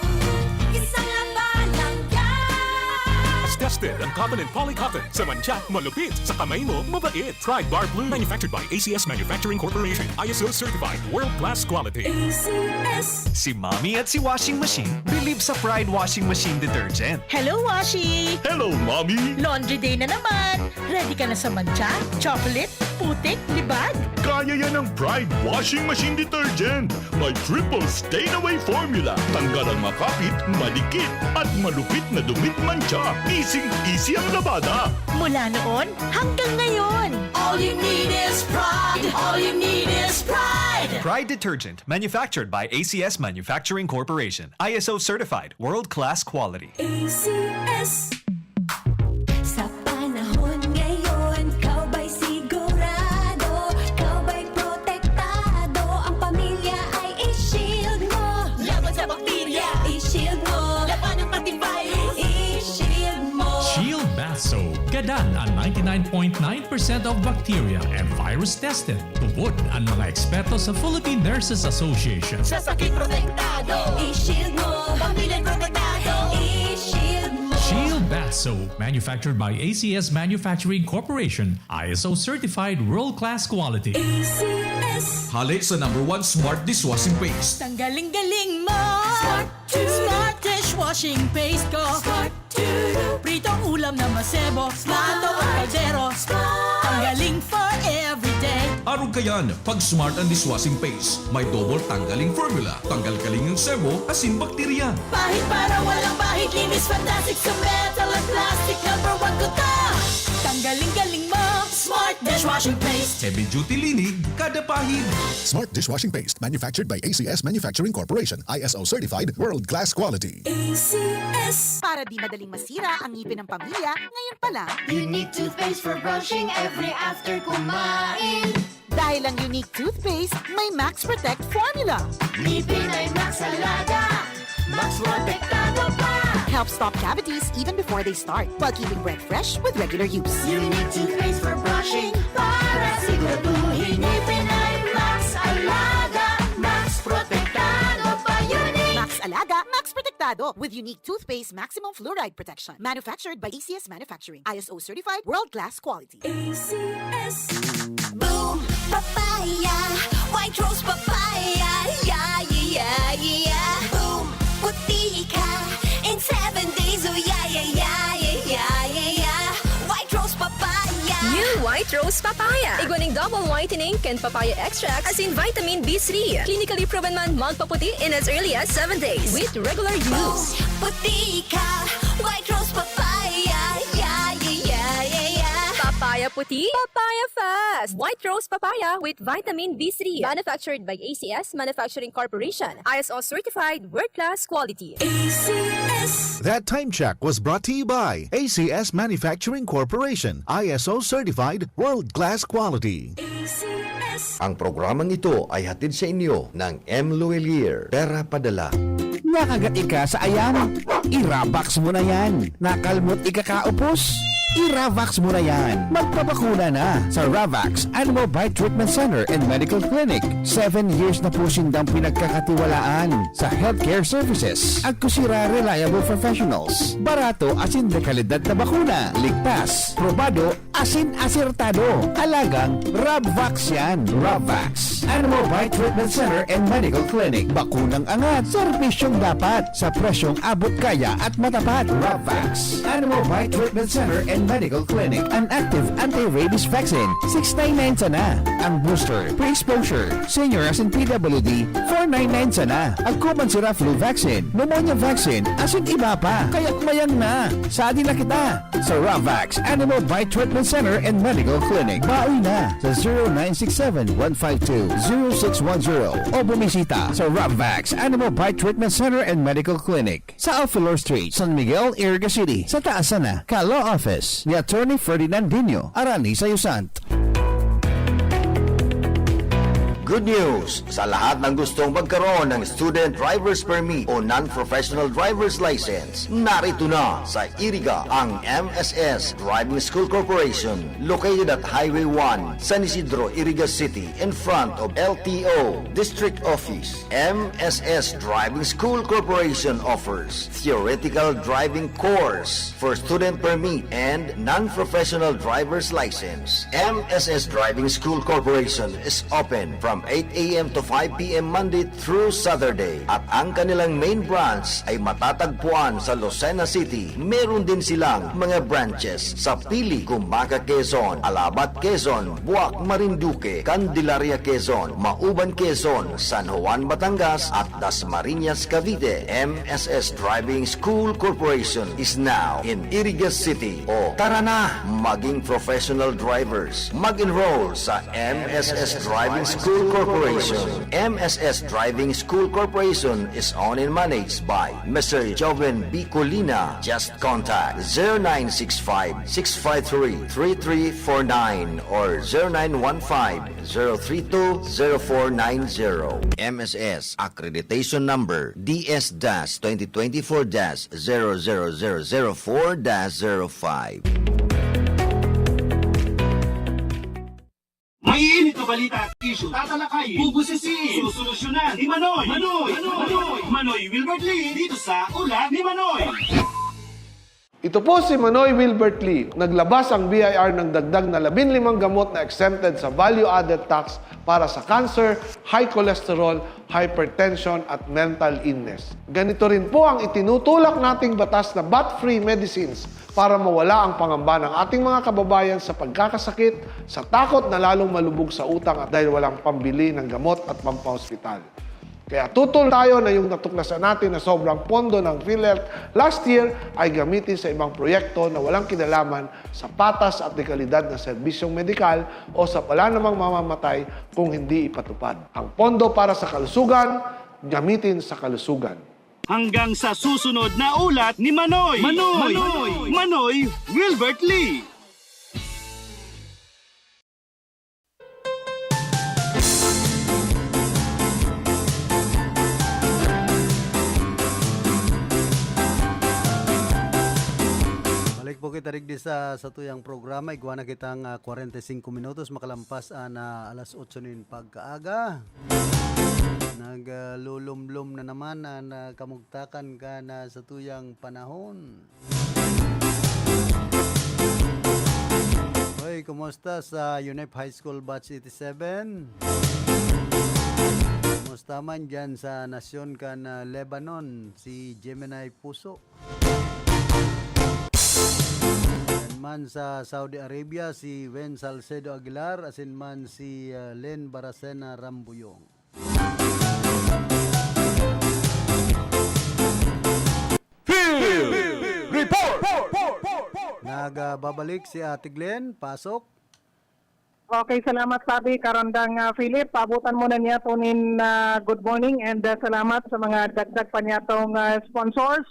Isang labanan yan. As tested ang cotton and polycotton. Sa mancha, malupit. Sa kamay mo, mabait. Pride Bar Blue, manufactured by ACS Manufacturing Corporation. ISO certified, world-class quality. ACS. Si Mommy at si Washing Machine believe sa Pride Washing Machine Detergent. Hello, Washi! Hello, Mommy! Laundry day na naman! Ready ka na sa mancha, chocolate, putik, libag? Kaya yan ang Pride Washing Machine Detergent. May triple stain-away formula. Tanggal ang makapit, malikit, at malupit na dumit mancha. Easy ang labada. Mula noon hanggang ngayon. All you need is pride. All you need is pride. Pride Detergent, manufactured by ACS Manufacturing Corporation. ISO certified, world-class quality. ACS. Sa panahon ngayon, kau ba'y sigurado? Kau ba'y protektado? Ang pamilya ay i-shield mo. Laban sa bakterya, i-shield mo. Laban ng pati virus, i-shield mo. Shield Bath Soap. Gadan ang 99.9% of bacteria and virus tested. Tubod ang mga eksperto sa Philippine Nurses Association. Sa sakit protektado, i-shield mo. Pamilya protektado, i-shield mo. Shield Bath Soap, manufactured by ACS Manufacturing Corporation. ISO certified, world-class quality. ACS. Halik sa #1 Smart Dishwashing Paste. Ang galing-galing mo! Smart 2. Smart dishwashing paste ko! Smart 2. Pritong ulam ulam na masebo, plato o kaldero, tanggaling for everyday. Araw kayan, pag Smart and Dishwashing Paste, may double tanggaling formula. Tanggal kaling ng sebo, asin bakterya. Pahit para walang pahit, linis fantastic sa metal at plastic, number 1 ko ta. Tanggaling-galing mo, Smart Dishwashing Paste. Heavy duty linig, kada pahid. Smart Dishwashing Paste, manufactured by ACS Manufacturing Corporation, ISO certified, world-class quality. ACS. Para di madaling masira ang ngipin ng pamilya, ngayon pa lang. Unique toothpaste for brushing every after kumain. Dahil ang unique toothpaste, may Max Protect formula. Ngipin ay Max Alaga, Max Protektado pa. Helps stop cavities even before they start, while keeping breath fresh with regular use. Unique toothpaste for brushing, para siguraduhin ngipin ay Max Alaga, Max Protektado pa. Unique Max Alaga, Max Protektado with unique toothpaste maximum fluoride protection. Manufactured by ACS Manufacturing. ISO certified, world-class quality. ACS. Boom, papaya, white rose papaya, yeah, yeah, yeah. Boom, puti ka in 7 days, oh yeah, yeah, yeah, yeah, yeah, yeah. White rose papaya. New White Rose Papaya. Iguaning double whitening and papaya extract as in vitamin B3. Clinically proven man magpaputi in as early as 7 days with regular use. Puti ka, white rose papaya, yeah, yeah, yeah, yeah, yeah. Papaya puti, papaya fast. White Rose Papaya with vitamin B3. Manufactured by ACS Manufacturing Corporation. ISO certified, world-class quality. ACS. That time check was brought to you by ACS Manufacturing Corporation, ISO certified, world-class quality. ACS. Ang programang ito ay hatid sa inyo ng M. Luelier, Pera Padala. Nakagat ka sa ayan, i-Ravax mo na yan. Nakalmot ikakaupos, i-Ravax mo na yan. Magpapakuna na sa Ravax Animal Bite Treatment Center and Medical Clinic. 7 years na po sindang pinagkakatiwalaan sa healthcare services. At kusira reliable professionals. Barato asin de kalidad na bakuna. Ligtas, probado, asin asertado. Alagang Ravax yan. Ravax Animal Bite Treatment Center and Medical Clinic. Bakunang angat, serbisyong dapat sa presyong abot kaya at matapat. Ravax Animal Bite Treatment Center and Medical Clinic. An active anti-rabies vaccine, 699 sana. Ang booster, pre-exposure, senior as in PWD, 499 sana. Ang kuman sira flu vaccine, pneumonia vaccine, asin iba pa. Kaya't mayang na. Saan na kita? Sa Ravax Animal Bite Treatment Center and Medical Clinic. Baoy na sa 0967-152-0610 o bumisita sa Ravax Animal Bite Treatment Center and Medical Clinic sa Alfalor Street, San Miguel, Iriga City. Sa taas na, Law Office ni Attorney Ferdinandinho Arani Sayusant. Good news! Sa lahat ng gustong magkaroon ng Student Driver's Permit o Non-Professional Driver's License, narito na sa Iriga ang MSS Driving School Corporation, located at Highway 1, San Isidro, Iriga City, in front of LTO District Office. MSS Driving School Corporation offers theoretical driving course for student permit and non-professional driver's license. MSS Driving School Corporation is open from 8 a.m. to 5 p.m. Monday through Saturday. At ang kanilang main branch ay matatagpuan sa Lucena City. Meron din silang mga branches sa Pili, Cumbaca, Quezon, Alabat, Quezon, Buac, Marinduque, Candelaria, Quezon, Mauban, Quezon, San Juan, Batangas, at Dasmariñas, Cavite. MSS Driving School Corporation is now in Iriga City. O tara na, maging professional drivers. Mag-enroll sa MSS Driving School Corporation. MSS Driving School Corporation is owned and managed by Mr. Joven B. Colina. Just contact 0965-653-3349 or 0915-032-0490. MSS Accreditation Number DS-2024-00004-05. May init na balita at issue, tatalakayin, bubusisiin, susolusyonan ni Manoy. Manoy Wilbert Lee, dito sa Ulat ni Manoy. Ito po si Manoy Wilbert Lee. Naglabas ang BIR ng dagdag na 15 gamot na exempted sa value-added tax para sa cancer, high cholesterol, hypertension at mental illness. Ganito rin po ang itinutulak nating batas na VAT-free medicines para mawala ang pangamba ng ating mga kababayan sa pagkakasakit, sa takot na lalong malubog sa utang at dahil walang pambili ng gamot at pampahospital. Kaya tutol tayo na yung natuklasan natin na sobrang pondo ng PhilHealth last year ay gamitin sa ibang proyekto na walang kinalaman sa patas at dekalidad na serbisyong medikal o sa wala namang mamamatay kung hindi ipatupad. Ang pondo para sa kalusugan, gamitin sa kalusugan. Hanggang sa susunod na ulat ni Manoy. Manoy Wilbert Lee. Po kita rigdi sa tuyang programa, igwa na kitang 45 minutos makalampas na alas 8 nin pagkaaga. Naglulumlum na naman na kamugtakan ka na sa tuyang panahon. Hoy, kumusta sa UNEP High School Batch 87? Kumusta man dyan sa nasyon ka na Lebanon, si Gemini Puso? Man sa Saudi Arabia, si Wen Salcedo Aguilar, asin man si Len Baracena Rambuyong. Report! Nagbabalik si Ate Glenn, pasok. Okay, salamat sabi Karandang Philip. Pabutan muna niya tunin good morning and salamat sa mga dagdag pa niya tong sponsors.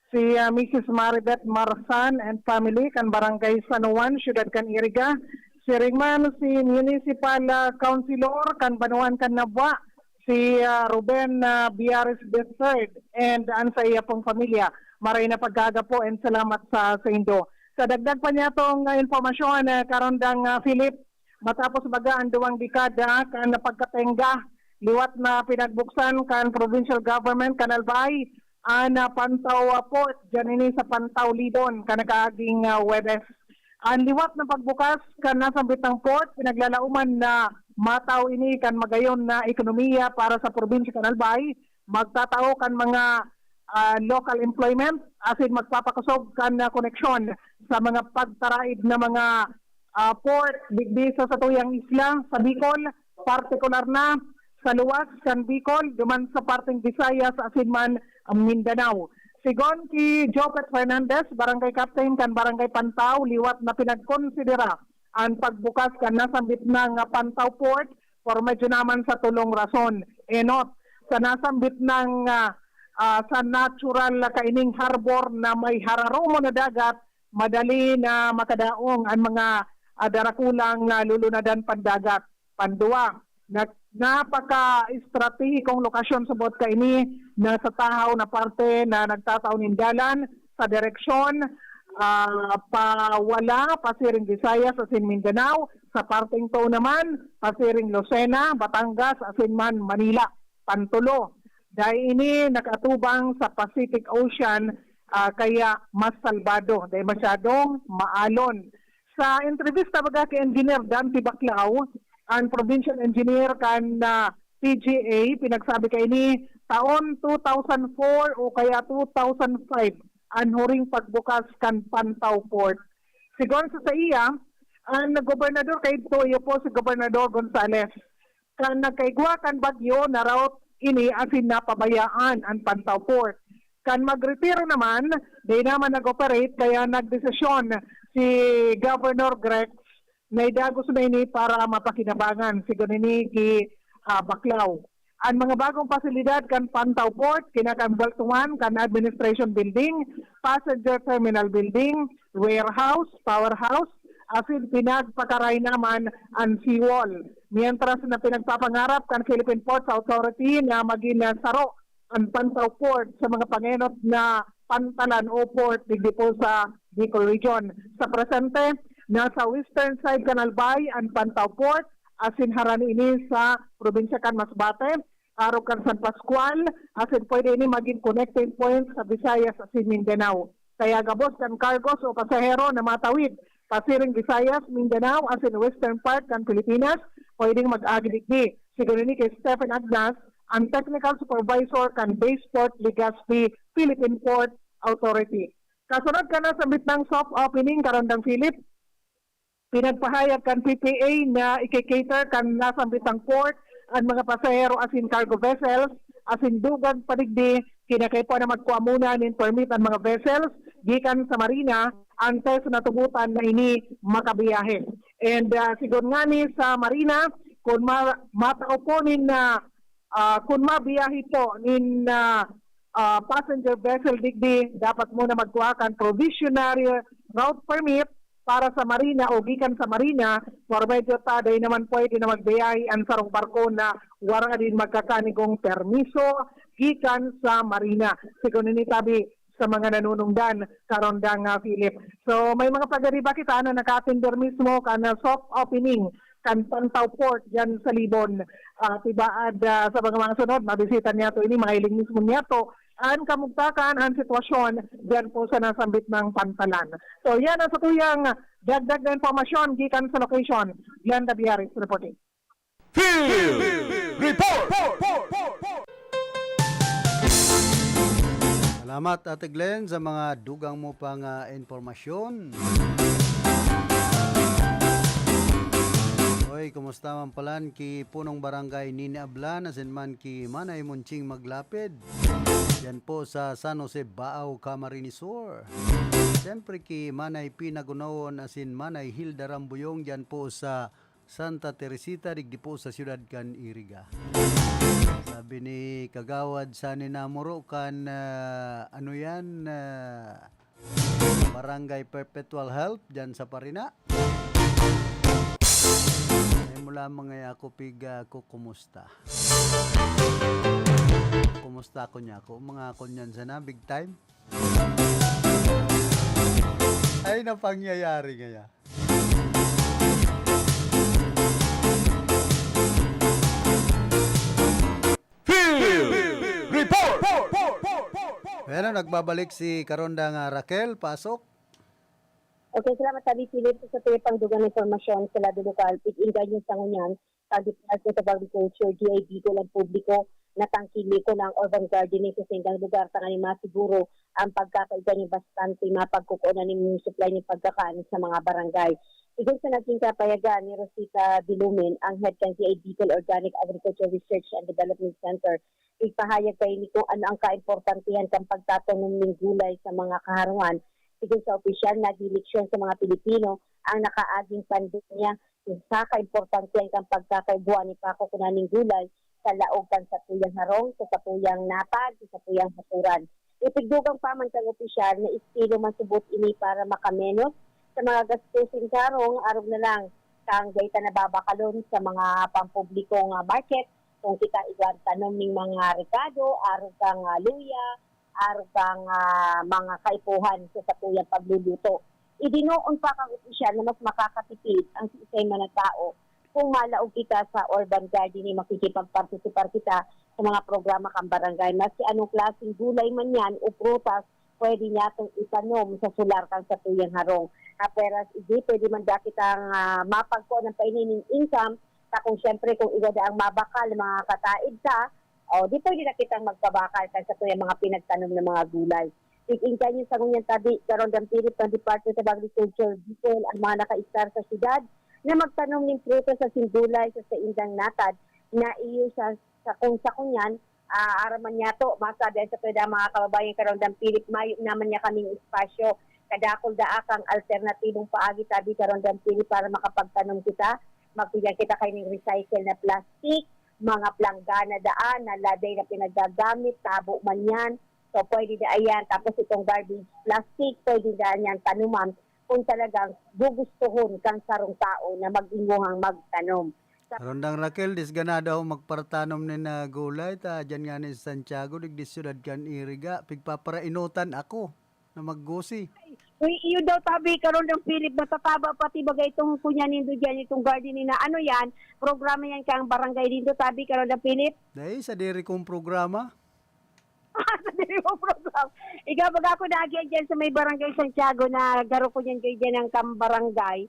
Si Mrs. Maribeth Marsan and family kan Barangay San Juan, Ciudad Can Iriga. Si Ringman, si Municipal Councilor kan Banuan kan Nabwa. Si Ruben Biares III and ang sa iya pong pamilya. Maray na paggaga po and salamat sa Indo. Sa dagdag pa niya tong informasyon, Karandang Philip, matapos baga ang 2 dekada kan napagkatenga, liwat na pinagbuksan kan provincial government kan Albay, na Pantaw Port, dyan ini sa Pantaw Lidon, kanakaaging Webes. Ang liwat na pagbukas kan nasambit ng port, pinaglalauman na mataw ini kan magayon na ekonomiya para sa probinsya kan Albay, magtatao kan mga local employment, asin magpapakusog kan koneksyon sa mga pagtaraid na mga port, bigbisa sa tuyang isla, sa Bicol, partikular na sa luwas kan Bicol, duman sa parteng Visayas, asin man Mindanao. Sigon ki Jopet Fernandez, Barangay Captain kan Barangay Pantaw, liwat na pinagkonsidera ang pagbukas kan nasambit ng Pantaw Port for medyo naman sa tulong rason. Enot, sa nasambit ng sa natural kaining harbor na may hararomo na dagat, madali na makadaong ang mga darakulang lulunadan pandagat. Panduwa, napaka-estratehikong lokasyon sa Botka ini na sa tahaw na parte na nagtataon nindalan sa direksyon pawala, pasiring Visayas, asin Mindanao, sa parteng to naman, pasiring Lucena, Batangas, asin man Manila, Pantulo. Dahil ini nakatubang sa Pacific Ocean, kaya mas salbado, dahil masyadong maalon. Sa entrevista baga kay Engineer Dante Baclao, ang provincial engineer kan PGA, pinagsabi kay ni taon 2004 o kaya 2005 ang huring pagbukas kan Pantaw Port. Sigon sa iya, ang gobernador kay Toyo po si Gobernador Gonzales. Kan nagkaigwa kan bagyo na raw ini asin napabayaan ang Pantaw Port. Kan magretiro naman, di naman nag-operate kaya nagdesisyon si Governor Grex na idagos na ini para mapakinabangan sigon ini ki Baclao. Ang mga bagong pasilidad kan Pantaw Port, kinakambaltuan kan Administration Building, Passenger Terminal Building, Warehouse, Powerhouse, asin pinagpakaray naman ang seawall. Mientras na pinagpapangarap kan Philippine Ports Authority na maging saro ang Pantaw Port sa mga pangenot na pantalan o port digdi po sa Bicol Region. Sa presente, nasa western side kan Albay ang Pantaw Port, asin harani ini sa probinsya kan Masbate, araw kan San Pascual, asin pwede ini maging connecting point sa Visayas asin Mindanao. Kaya gabos kan cargos o pasahero na matawid pasiring Visayas, Mindanao, as in western part kan Pilipinas, pwedeng mag-agi siguro ni kay Stephen Agnas, ang technical supervisor kan Bayport Legazpi Philippine Port Authority. Kasunod ka na sa bitang soft opening karondang Philip, pinagpahayag kan PPA na ikikater kan nasa bitang port ang mga pasahero as in cargo vessels, as in dugang padigdi, kinakay po na magkuha muna nin permit ang mga vessels, gikan sa marina, antes na tugutan na ini makabiyahe. And siguro nga ni sa marina, kung matao po nin na kung mabiyahe po nin passenger vessel digdi, dapat muna magkuha kan provisionary route permit para sa marina o gikan sa marina, for medyo taday naman pwede na magbiyahe ang sarong barko na wala din magkakanigong permiso gikan sa marina. Siguro ni tabi sa mga nanunungdan karondang Philip. So may mga pagariba kita na nakatender mismo kana soft opening kan Pantaw Port dyan sa Libon. Tibaad sa mga sunod, mabisita niya to ini, mahiling mismo niya to ang kamugtakan ang sitwasyon dyan po sa nasambit ng Pantalan. So yan ang satuyang dagdag na informasyon gikan sa location. Glenda Biaris reporting. Field Report! Salamat Ate Glenn sa mga dugang mo pang informasyon. Oy, kumusta man palan ki punong barangay Nini Ablan asin man ki Manay Munching Maglapid. Yan po sa San Jose Baaw, Camarines Sur. Siyempre ki Manay Pinagunawon asin Manay Hilda Rambuyong dyan po sa Santa Teresita, digdi po sa siyudad kan Iriga. Sabi ni Kagawad sa Ninamuro kan ano yan, Barangay Perpetual Help dyan sa Parina. Mula mga ako piga ko kumusta. Kumusta ako niya ako? Mga ako niyan sana, big time. Ay na pangyayari ngaya. Field Report! Pero nagbabalik si Karondang Raquel, pasok. Okay, salamat sabi Philip sa pang dugang informasyon sa lado lokal. Pag-ingay yung sangunyan, sa Department of Agriculture, DIB ko lang publiko, natangkili ko ng urban gardening sa singgang lugar sa kanima siguro ang pagkakaiba ni bastante mapagkukunan ng supply ng pagkakaan sa mga barangay. Igon sa naging kapayagan ni Rosita Dilumin, ang head ng DIB Organic Agriculture Research and Development Center, ipahayag kay ni kung ano ang kaimportantihan ng pagtatanong ng gulay sa mga kaharungan. Siguro sa opisyal na dileksyon sa mga Pilipino ang nakaaging pandemya sa kaimportante ang pagkakaibuan ni Paco Kunaning Gulay sa laog kan sa tuyang harong, sa sapuyang napad, sa sapuyang hasuran. Ipigdugang paman kang opisyal na estilo masubot ini para makamenos sa mga gastusin karong araw na lang kang gayta na babakalon sa mga pampublikong market kung kita iguan tanom ng mga rekado, araw kang luya, araw kang mga kaipuhan sa sapuyang pagluluto. Idinoon pa kang opisyal na mas makakatipid ang isay man na tao kung malaog kita sa urban gardening, makikipagpartisipar kita sa mga programa kang barangay. Maski anong klaseng gulay man yan o prutas, pwede niya itong itanom sa sular kang sa tuyang harong. Pero hindi, pwede man da kitang mapagko ng painining income, kung siyempre kung iwada ang mabakal, mga kataid sa, di pwede na kitang magpabakal kasi ito yung mga pinagtanom ng mga gulay. Ikinkan yung sa ngunyan tabi, karon ng Philip ng Department of Agriculture, detail ang mga naka-star sa siyudad na magtanom ng prutas sa gulay sa indang natad na iyo sa kunyan, araman niya to, masabi sa pwede mga kababayan karon ng Philip, mayo naman niya kaming espasyo, kadakol daakang alternatibong paagi tabi karon ng Philip para makapagtanom kita, magbigyan kita kayo ng recycle na plastic, mga planggana daan na laday na pinagagamit, tabo man yan. So pwede na ayan. Tapos itong garbage plastic, pwede na yan tanuman kung talagang gugustuhon kang sarong tao na mag-inguhang magtanom. Karondang Raquel, disganado ako magpartanom ni na gulay. Ta, dyan nga ni Santiago, digdisyudad kan Iriga. Pigpaparainutan ako na maggusi. Uy, iyo daw tabi karon ng Philip natataba pati bagay itong kunya nindo diyan itong garden na ano yan, programa yan kang barangay nindo tabi karon ng Philip. Dahil sa diri kong programa. Sa dili mo program. Ikaw pag ako naagyan dyan sa may barangay Santiago na garo ko yan kayo dyan ng kambarangay.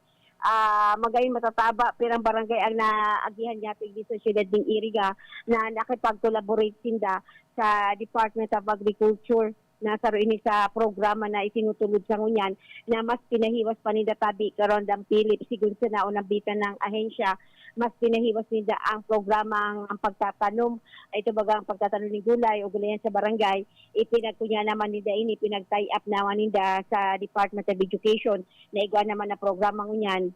Magayon matataba pirang barangay ang naagihan niya tigdi sa siyudad ng Iriga na nakipag-collaborate sinda sa Department of Agriculture na saruin sa programa na itinutulod sa ngunyan na mas pinahiwas pa nila tabi karon dang Philip sigun sa naunang bitan ng ahensya mas pinahiwas nila ang programang ang pagtatanom ito baga ang pagtatanom ng gulay o gulayan sa barangay ipinagkunya naman nila ini pinag-tie up naman nila sa Department of Education na igwa naman na programa ngunyan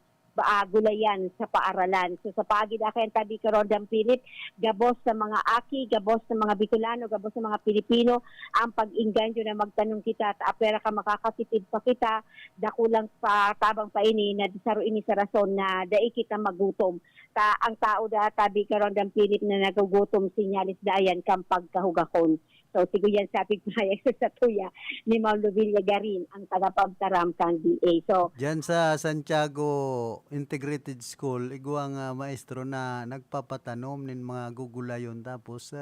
gulayan sa paaralan. So sa pagid akin tabi karon dang Philip, gabos sa mga aki, gabos sa mga Bicolano, gabos sa mga Pilipino ang pag-inganyo na magtanong kita at apera ka makakatipid pa kita, dakulang pa tabang pa ini na disaro ini sa rason na dai kita magutom. Ang tao da tabi karon dang Philip na nagugutom sinyalis dayan kang pagkahugakon. So, siguyan sa ating pahayag sa tuya ni Maulo Villagarin, ang tagapagtaram kang DA. So, Diyan sa Santiago Integrated School, iguang maestro na nagpapatanom ng mga gugulayon tapos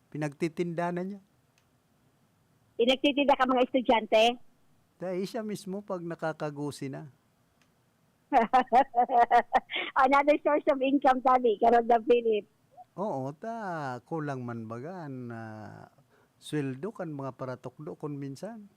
pinagtitinda na niya. pinagtitinda ka mga estudyante? Dahil siya mismo pag nakakagusi na. Another source of income tabi, karon na Philip. Oo, kulang man bagan sweldo kan mga paratukdo kon minsan.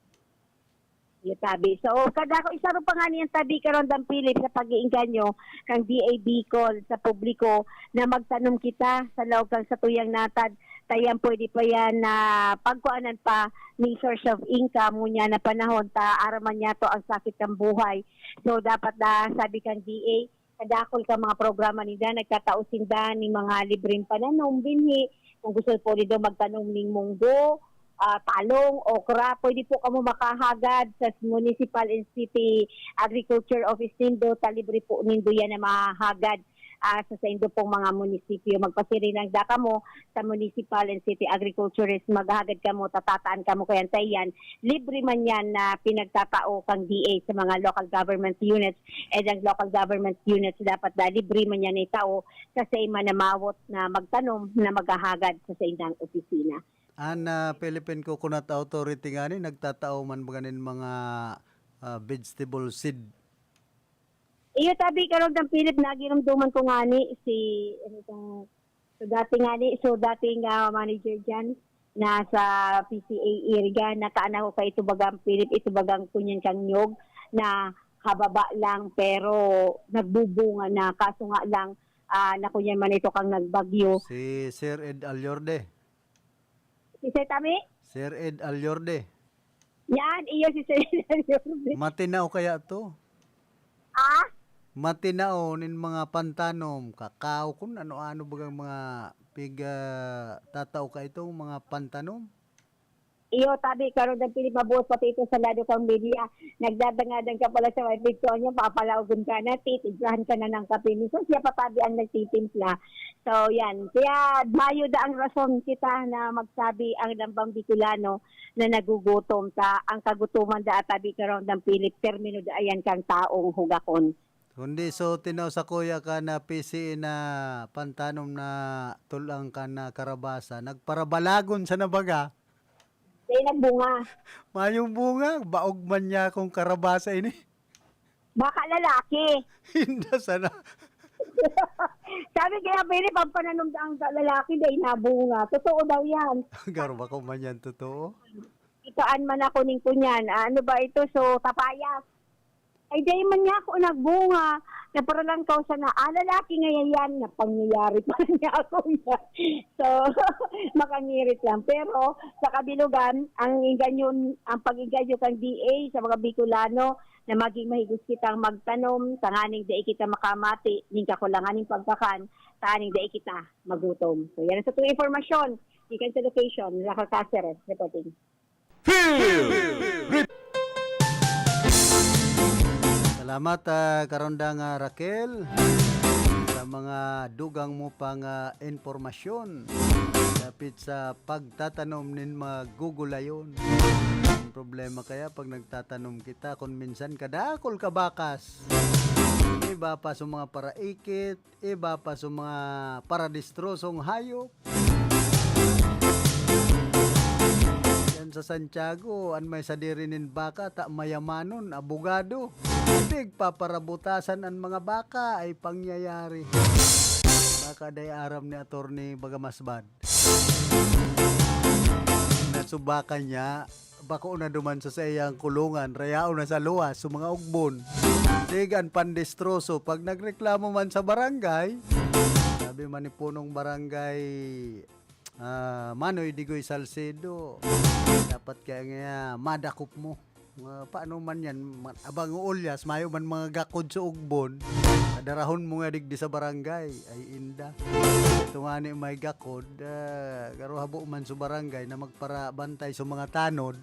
Yung tabi. So, kada ko isa ro pa nga niyang tabi karon dang Philip sa pag-iinganyo kang DAB call sa publiko na magtanom kita sa loob kang sa tuyang natad. Tayan pwede pa yan na pagkuanan pa ni source of income niya na panahon ta araman niya to ang sakit ng buhay. So, dapat na sabi kang DA, kadakol ka mga programa nila, nagkatausinda ni mga libreng pananom, binhi. Kung gusto po nito magtanom ng munggo, talong, okra, pwede po kamo makahagad sa Municipal and City Agriculture Office nindo, talibre po nindo yan na mahagad sa indo pong mga munisipyo. Magpasiri lang da kamo sa Municipal and City Agriculturist, maghagad kamo, tatataan kamo kayan tayan. Libre man yan na pinagtatao kang DA sa mga local government units and ang local government units dapat na libre man yan na tao kasi manamawot na magtanom na maghahagad sa indang opisina. Philippine Coconut Authority nga ni nagtatao man ba ganin mga vegetable seed. Iyo tabi karon ng Philip nagiramduman ko nga ni dating manager diyan na sa PCA Iriga nakaana ko kay ito bagang Philip ito bagang kunyan kang nyog na hababa lang pero nagbubunga na kaso nga lang na kunyan man ito kang nagbagyo. Si Sir Ed Aljorde. Si Sir Tami? Sir Ed Aljorde. Yan, iyo si Sir Ed Aljorde. Matinaw kaya to? Matinao nin mga pantanom, kakao, kung ano-ano bagang mga tatao ka itong mga pantanom. Iyo, tabi, karon ng Philip, mabuot pati ito sa lado kang media. Nagdadangadan ka pala sa White Victoria, papalaogon ka na, titidrahan ka na ng kape. So, siya pa tabi ang nagtitimpla. So, yan. Kaya, mayo da ang rason kita na magsabi ang Dambang Bicolano na nagugutom ta. Ang kagutuman da at tabi karon ng Philip, termino da ayan kang taong hugakon. Kundi so tinaw sa kuya ka na PC na pantanom na tulang ka na karabasa, nagparabalagon sa nabaga. Kaya nagbunga. Mayong bunga, baog man niya kung karabasa ini. Baka lalaki. Hindi sana. Sabi kaya pwede pag pananom ang lalaki dahil nabunga. Totoo daw yan. Garba ko man yan, totoo. Ikaan man ako ning kunyan. Ano ba ito? So, tapayas. Ay, dahil man niya ako nagbunga. Na para lang kaw sana, lalaki ngayon yan, na pangyayari pa niya ako yan. So, makangirit lang. Pero, sa kabilugan, ang pag-inganyo kang DA sa mga Bicolano, na maging mahigos kitang magtanom, tanganing dai kita makamati, ning kakulanganing pagkakan, tanganing dai kita magutom. So, yan sa tuwing informasyon. Ikan sa location, Racal Cáceres, reporting. Salamat karondang Raquel sa mga dugang mo pang informasyon dapit sa pagtatanom nin mga gugulayon. Ang problema kaya pag nagtatanom kita kung minsan kadakol ka bakas. Iba pa sa mga paraikit, iba pa sa mga paradistrosong hayop. sa Santiago, an may sadirinin baka, ta mayamanon, abogado. Big paparabutasan ang mga baka ay pangyayari. Baka day aram ni Attorney Bagamasbad. Nasubakan niya, bako na duman sa iyang kulungan, rayao na sa luwas, sa mga ugbon. Tigan pandestroso, pag nagreklamo man sa barangay, sabi man ni punong barangay, Manoy Digoy Salcedo, dapat kaya nga madakop mo. Paano man yan, abang ulyas, mayo man mga gakod sa ugbon, kadarahon mo nga digdi sa barangay, ay inda. Ito nga ni may gakod, garo habo man sa barangay na magparabantay sa mga tanod.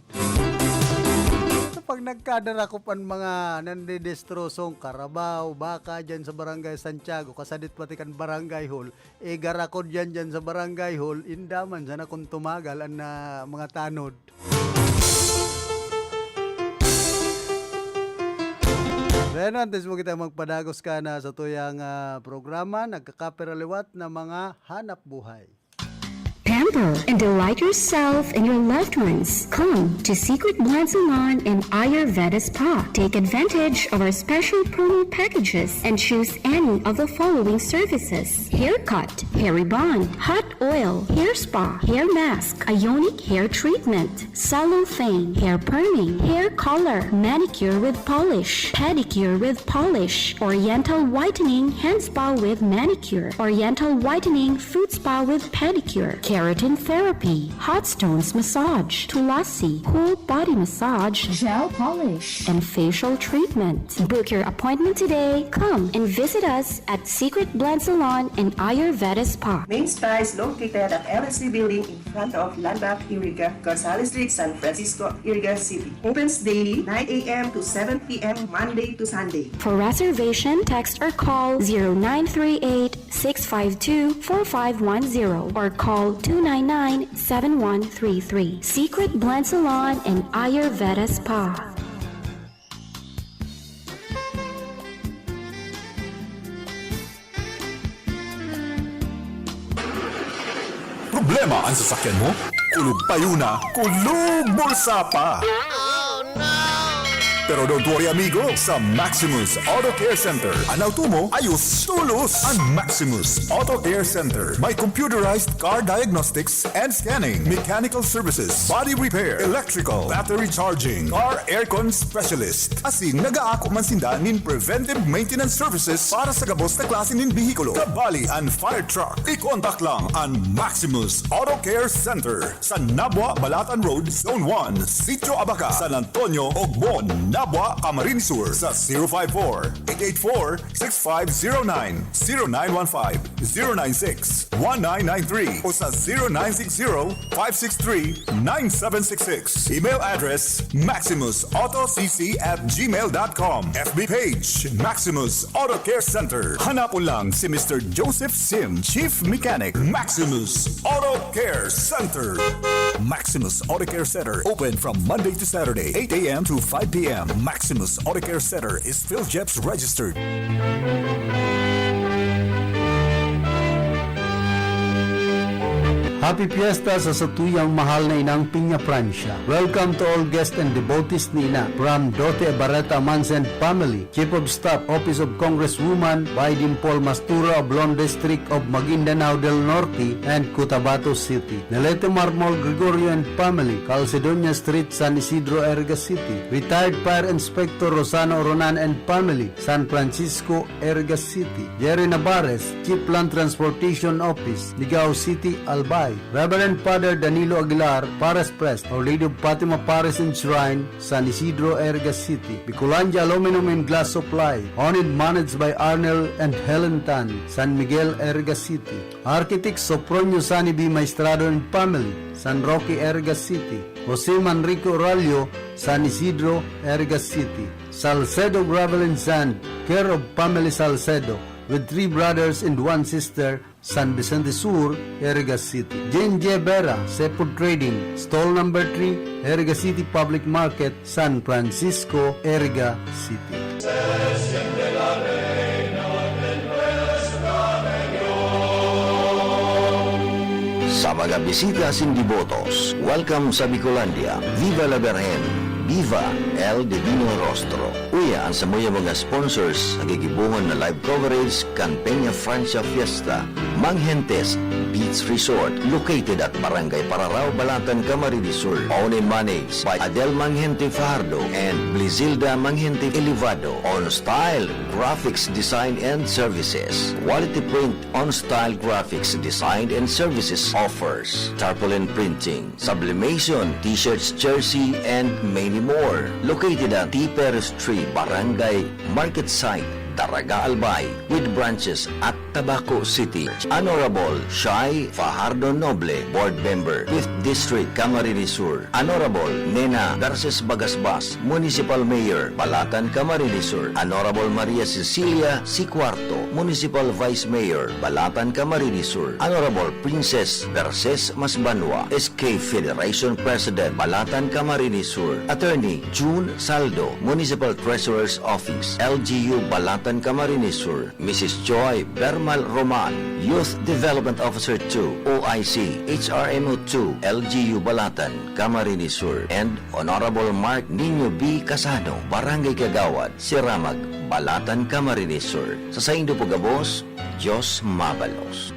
So, pag nagkadarakopan mga nandidestrosong karabaw, baka dyan sa barangay Santiago, kasadit pati kan barangay hall, garakod dyan sa barangay hall, indaman sana kung tumagal ang mga tanod. Then, antes mo kita magpadagos ka na sa tuyang programa, nagkakaperaliwat na mga hanap buhay. Pamper and delight yourself and your loved ones. Come to Secret Blend Salon and Ayurveda Spa. Take advantage of our special promo packages and choose any of the following services: haircut, hair rebond, hot oil, hair spa, hair mask, ionic hair treatment, cellophane, hair perming, hair color, manicure with polish, pedicure with polish, oriental whitening hand spa with manicure, oriental whitening foot spa with pedicure, keratin therapy, hot stones massage, tulasi, cool body massage, gel polish, and facial treatment. Book your appointment today. Come and visit us at Secret Blend Salon and Ayurveda Spa. Main Spa is located at LSC Building in front of Landmark Iriga, Gonzales Street, San Francisco, Iriga City. Opens daily 9 a.m. to 7 p.m. Monday to Sunday. For reservation, text or call 0938-652-4510 or call 299-7133. Secret Blend Salon and Ayurveda Spa. Problema ang sasakyan mo? Kulog tayo na, kulog bulsa pa! Pero don't worry amigo, sa Maximus Auto Care Center, ang auto mo ayos tulos. Ang Maximus Auto Care Center may computerized car diagnostics and scanning, mechanical services, body repair, electrical, battery charging, car aircon specialist. Asing nag-aako man sinda nin preventive maintenance services para sa gabos na klase nin bihikulo, kabali and fire truck. I-contact lang ang Maximus Auto Care Center sa Nabwa, Balatan Road, Zone 1, Sitio Abaca, San Antonio, Ogbon, Nabwa, Camarines Sur sa 054-884-6509, 0915-096-1993 o sa 0960-563-9766. Email address maximusautocc@gmail.com. FB page Maximus Auto Care Center. Hanapon lang si Mr. Joseph Sim, Chief Mechanic, Maximus Auto Care Center. Maximus Auto Care Center, open from Monday to Saturday, 8 a.m. to 5 p.m. Maximus Auto Care Center is PhilJeps registered. Happy Fiesta sa satuyang mahal na inang Piña Francia. Welcome to all guests and devotees ni Ina from Dote Barreta Mansen family, Chief of Staff, Office of Congresswoman Biden Paul Mastura of Lone District of Maguindanao del Norte and Cotabato City. Nelete Marmol Gregorio and family, Calcedonia Street, San Isidro, Erga City. Retired Fire Inspector Rosano Ronan and family, San Francisco, Erga City. Jerry Navarez, Chief Land Transportation Office, Ligao City, Albay. Reverend Father Danilo Aguilar, Pares Press, Our Lady of Fatima Pares and Shrine, San Isidro, Erga City. Bicolanja Aluminum and Glass Supply, owned and managed by Arnel and Helen Tan, San Miguel, Erga City. Architect Sopronio Sani B. Maestrado and family, San Roque, Erga City. Jose Manrico Oralio, San Isidro, Erga City. Salcedo Gravel and Sand, care of family Salcedo, with 3 brothers and 1 sister, San Vicente Sur, Erga City. Jane J. Vera, Sepul Trading, stall number 3, Erga City Public Market, San Francisco, Erga City. mga bisita sin devotos, welcome sa Bicolandia. Viva la Virgen! Viva El Divino Rostro. Uya ang sa mga sponsors sa gigibuhon na live coverage kan Peña Francia Fiesta, Manghentes Beach Resort, located at Barangay Pararao, Balatan, Camarines Sur. Owned and managed by Adel Manghente Fajardo and Blizilda Manghente Elevado. On Style Graphics Design and Services. Quality Print On Style Graphics Design and Services offers tarpaulin printing, sublimation, t-shirts, jersey, and many more. Located at T. Perez Street, Barangay Market Site, Daraga Albay, with branches at Tabaco City. Honorable Shai Fajardo Noble, Board Member, 5th District, Camarines Sur. Honorable Nena Garces Bagasbas, Municipal Mayor, Balatan, Camarines Sur. Honorable Maria Cecilia C. Cuarto, Municipal Vice Mayor, Balatan, Camarines Sur. Honorable Princess Garces Masbanwa, SK Federation President, Balatan, Camarines Sur. Attorney June Saldo, Municipal Treasurer's Office, LGU Balatan, Camarines Sur. Mrs. Joy Bermal Roman, Youth Development Officer 2, OIC, HRMO 2, LGU Balatan, Camarines Sur. And Honorable Mark Nino B. Casano, Barangay Kagawad, Siramag, Balatan, Camarines Sur. Sa Saindo Pugabos, Diyos Mabalos.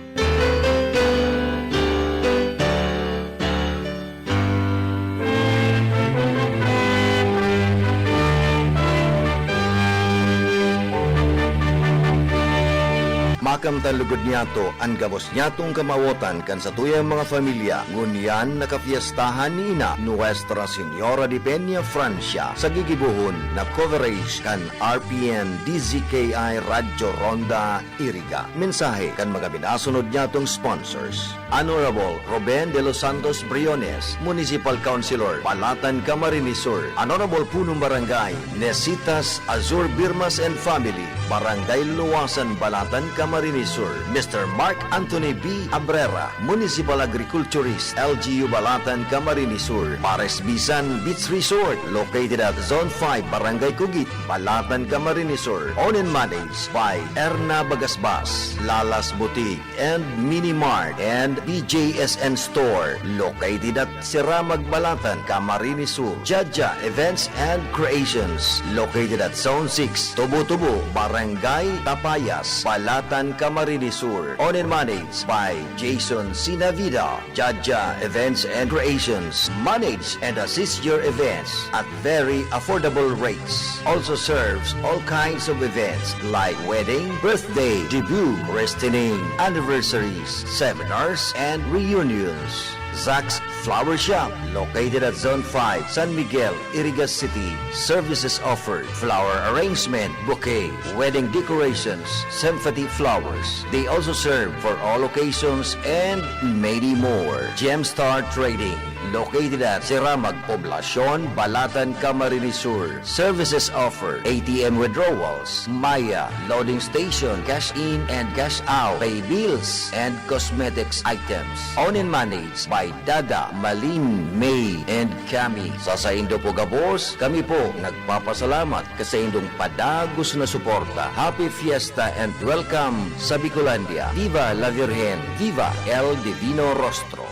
Makam talugod niyato ang gabos niyatong kamawotan kan sa tuyang mga familia ngunyan nakapiestahan ni ina Nuestra Señora de Peña Francia sa gigibuhon na coverage kan RPN DZKI Radyo Ronda Iriga. Mensahe kan mga binasunod niyatong sponsors. Honorable Ruben de los Santos Briones, Municipal Councilor, Balatan, Camarines Sur. Honorable Punong Barangay Nesitas Azur Birmas and Family, Barangay Luwasan, Balatan, Camarines Sur. Mr. Mark Anthony B. Abrera, Municipal Agriculturist, LGU Balatan, Camarines Sur. Pares Bisan Beach Resort, located at Zone 5, Barangay Cugit, Balatan, Camarines Sur. Owned and managed by Erna Bagasbas, Lalas Boutique, and Mini Mart, and BJSN Store, located at Siramag, Balatan, Camarines Sur. Jaja Events and Creations, located at Zone 6, Tubo-Tubo, Barangay Tapayas, Balatan, Camarines Sur. Owned and managed by Jason Sinavida. Jaja Events and Creations, manage and assist your events at very affordable rates. Also serves all kinds of events like wedding, birthday, debut, christening, anniversaries, seminars, and reunions. Zach's Flower Shop, located at Zone 5, San Miguel, Iriga City. Services offered: flower arrangement, bouquet, wedding decorations, symphony flowers. They also serve for all occasions and many more. Gemstar Trading, located at Siramag, Poblacion, Balatan, Camarines Sur. Services offered: ATM withdrawals, Maya, loading station, cash in and cash out, pay bills, and cosmetics items. Owned and managed by Dada, Malin, May, and Cami. Sa Saindo Pugabos, kami po nagpapasalamat sa indong padagos na suporta. Happy Fiesta and welcome sa Bicolandia. Viva la Virgen! Viva El Divino Rostro!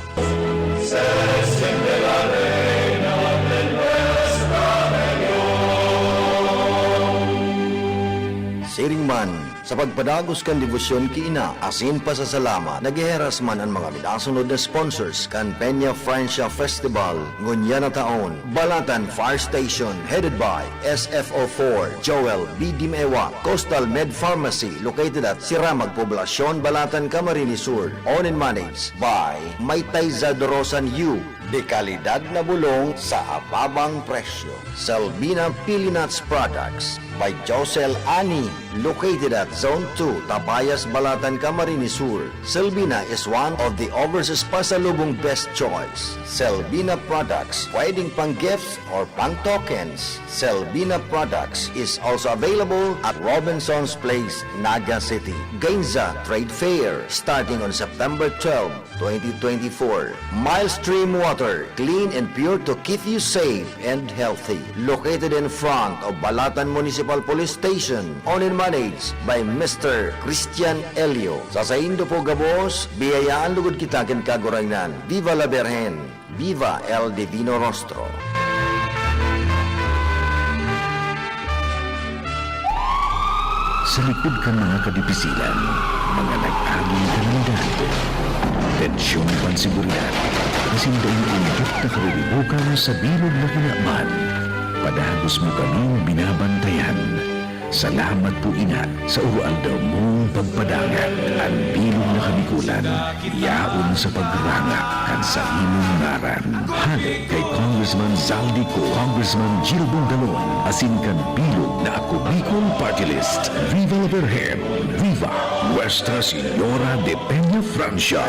Siringman, sa pagpadagos kan debosyon ki ina, asin pa sa salamat, nagiheras man ang mga minasunod na sponsors kan Peña Francia Festival, ngunya na taon. Balatan Fire Station, headed by SFO4, Joel B. Dimewa. Coastal Med Pharmacy, located at Siramag, Poblacion, Balatan, Camarines Sur. Owned and managed by Maytay Zadorosan U. De kalidad na bulong sa ababang presyo. Selbina Pili Nuts Products by Josel Ani, located at Zone 2, Tabayas, Balatan, Camarines Sur. Selbina is one of the overseas pasalubong best choice. Selbina products, pwedeng pang gifts or pang tokens. Selbina products is also available at Robinson's Place, Naga City. Gainza Trade Fair, starting on September 12, 2024. Mild Stream Water, clean and pure to keep you safe and healthy. Located in front of Balatan Municipal Municipal Police Station, owned and managed by Mr. Christian Elio. Sa saindo po gabos, biyayaan lugod kita ken kaguraynan. Viva la Virgen! Viva el Divino Rostro! Sa likod ka mga kadipisilan, mga nag-aging kalandan, tensyon pansiguryan, kasing daing umpok na karilibukan sa bilog na kinaman, padagos mo kaming binabantayan. Salamat po ina sa urualdaw mong pagpadangat ang bilog na kabikulan, yaon sa pagrangak kan sa imong ngaran. Halig kay Congressman Zaldico, Congressman Gil Bunggalon, asin kan bilog na Ako Bicol Party List. Viva la Virgen! Viva Nuestra Señora de Peña Francia!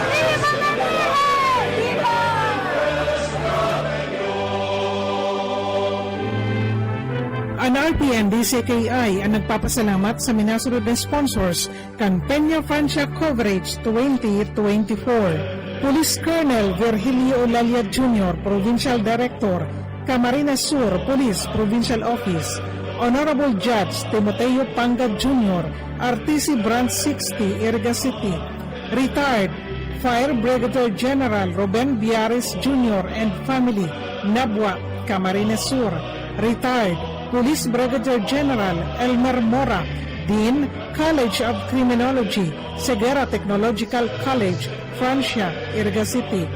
Ang RTN-DCKI ang nagpapasalamat sa minasunod na sponsors kan Peña Francia Coverage 2024. Police Colonel Virgilio Olalia Jr., Provincial Director, Camarines Sur Police Provincial Office. Honorable Judge Timoteo Pangad Jr., RTC Branch 60, Iriga City. Retired Fire Brigadier General Ruben Biares Jr. and family, Nabwa, Camarines Sur. Retired Police Brigadier General Elmer Mora, Dean, College of Criminology, Segura Technological College, Francia, Iriga City.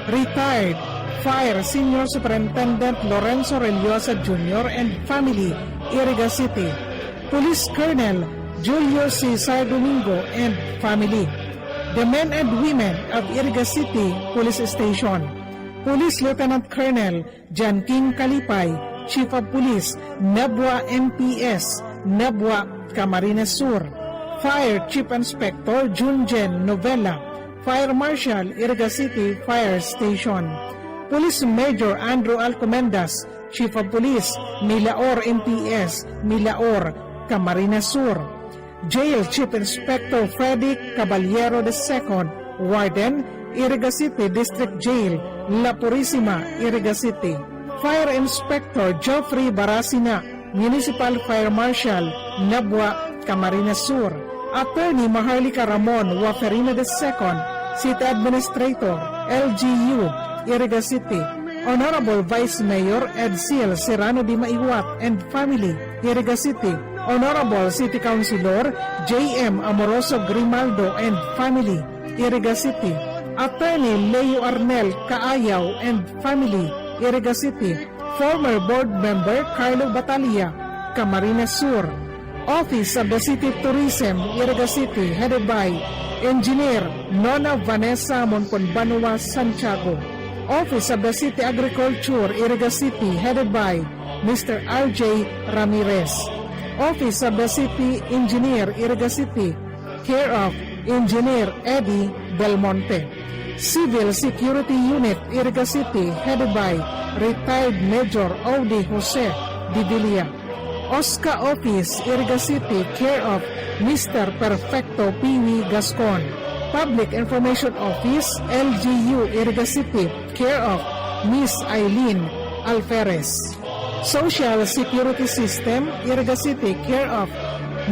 Retired Fire Senior Superintendent Lorenzo Reliosa Jr. and family, Iriga City. Police Colonel Julio Cesar Domingo and family. The men and women of Iriga City Police Station. Police Lieutenant Colonel John King Kalipay, Chief of Police, Nabwa MPS, Nabwa, Camarines Sur. Fire Chief Inspector Junjen Novella, Fire Marshal, Iriga City Fire Station. Police Major Andrew Alcomendas, Chief of Police, Milaor MPS, Milaor, Camarines Sur. Jail Chief Inspector Freddy Caballero II, Warden, Iriga City District Jail, La Purisima, Iriga City. Fire Inspector Geoffrey Barasina, Municipal Fire Marshal, Nabwa, Camarines Sur. Attorney Maharlika Ramon Waferina II, City Administrator, LGU, Iriga City. Honorable Vice Mayor Edsil Serrano Di Maiwat and family, Iriga City. Honorable City Councilor J.M. Amoroso Grimaldo and family, Iriga City. Attorney Leo Arnel Kaayaw and family, Iriga City. Former Board Member Carlo Batalia, Camarines Sur. Office of the City of Tourism, Iriga City, headed by Engineer Nona Vanessa Monconbanua Santiago. Office of the City Agriculture, Iriga City, headed by Mr. R.J. Ramirez. Office of the City Engineer, Iriga City, care of Engineer Eddie Belmonte. Civil Security Unit, Iriga City, headed by retired Major Audi Jose Didilia. OSCA Office, Iriga City, care of Mr. Perfecto Piwi Gascon. Public Information Office, LGU, Iriga City, care of Miss Eileen Alferez. Social Security System, Iriga City, care of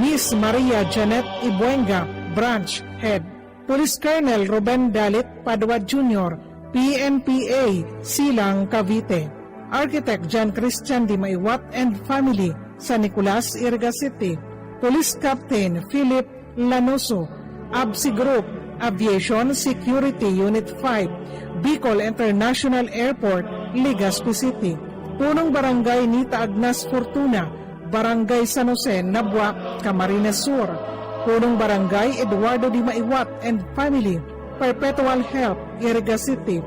Miss Maria Janet Ibuenga, Branch Head. Police Colonel Ruben Dalit Padua Jr., PNPA, Silang, Cavite. Architect John Christian Di Maiwat and family, San Nicolas, Iriga City. Police Captain Philip Lanoso, ABSI Group, Aviation Security Unit 5, Bicol International Airport, Legazpi City. Punong Barangay Nita Agnas Fortuna, Barangay San Jose, Nabwa, Camarines Sur. Punong Barangay Eduardo Di Maiwat and family, Perpetual Help, Iriga City.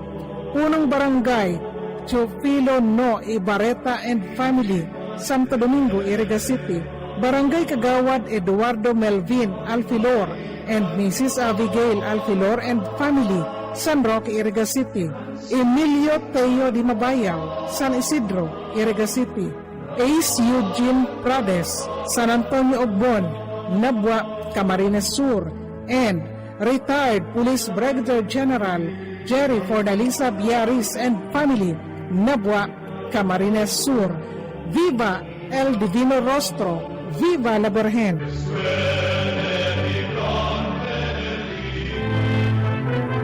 Punong Barangay Teofilo No Ibareta and family, Santo Domingo, Iriga City. Barangay Kagawad Eduardo Melvin Alfilor and Mrs. Abigail Alfilor and family, San Roque, Iriga City. Emilio Teo Di Mabayaw, San Isidro, Iriga City. Ace Eugene Prades, San Antonio Ogbon, Nabwa, Camarines Sur. And retired Police Brigadier General Jerry Fordalisa Biaris and family, Nabwa, Camarines Sur. Viva el Divino Rostro! Viva la Virgen!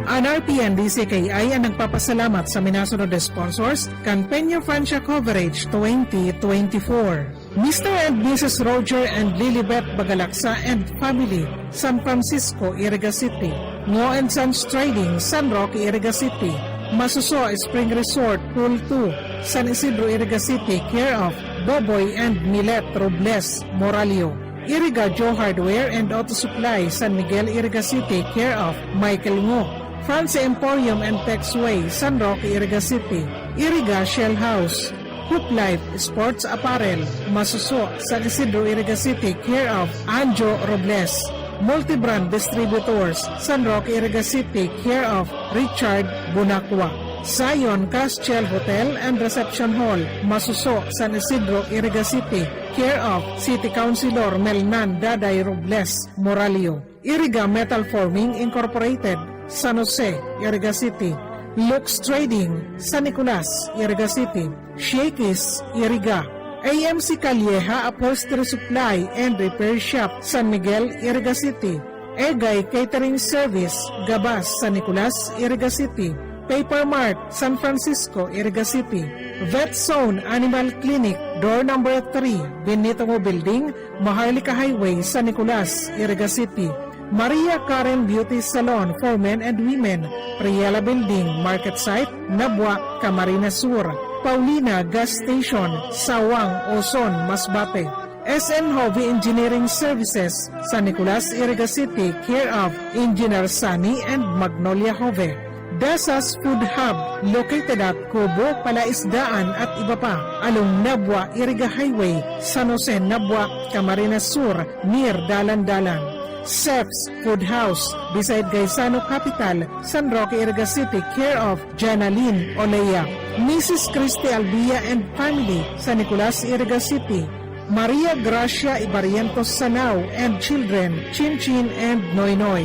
Ang RPN DCKI ang nagpapasalamat sa minasunod na sponsors kan Peña Francia Coverage 2024. Mr. and Mrs. Roger and Lilibet Bagalaksa and family, San Francisco, Iriga City. Ngo and Sons Trading, San Roque, Iriga City. Masuso Spring Resort, Pool 2, San Isidro, Iriga City, care of Boboy and Milet Robles, Moralio. Iriga Joe Hardware and Auto Supply, San Miguel, Iriga City, care of Michael Ngo. France Emporium and Texway, San Roque, Iriga City. Iriga Shell House. Hoop Life Sports Apparel, Masuso, San Isidro, Iriga City, care of Anjo Robles. Multibrand Distributors, San Roque, Iriga City, care of Richard Bunacua. Zion Castiel Hotel and Reception Hall, Masuso, San Isidro, Iriga City, care of City Councilor Melnan Daday Robles, Moralio. Iriga Metal Forming Incorporated, San Jose, Iriga City. Lux Trading, San Nicolas, Iriga City. Shakey's, Iriga. AMC Calleja Upholstery Supply and Repair Shop, San Miguel, Iriga City. Egay Catering Service, Gabas, San Nicolas, Iriga City. Paper Mart, San Francisco, Iriga City. Vet Zone Animal Clinic, door number 3, Benito Mo Building, Maharlika Highway, San Nicolas, Iriga City. Maria Karen Beauty Salon for Men and Women, Priela Building, Market Site, Nabwa, Camarines Sur. Paulina Gas Station, Sawang, Oson, Masbate. SN Hobby Engineering Services, San Nicolas, Iriga City, care of Engineer Sunny and Magnolia Hove. Dasas Food Hub, located at Kubo, Palaisdaan at iba pa, along Nabwa, Iriga Highway, San Jose, Nabwa, Camarines Sur, near Dalan-Dalan. Seps Food House, beside Gaisano Capital, San Roque, Iriga City, care of Janaline Olea. Mrs. Christy Albia and family, San Nicolas, Iriga City. Maria Gracia Ibarientos Sanao and children, Chinchin and Noynoy.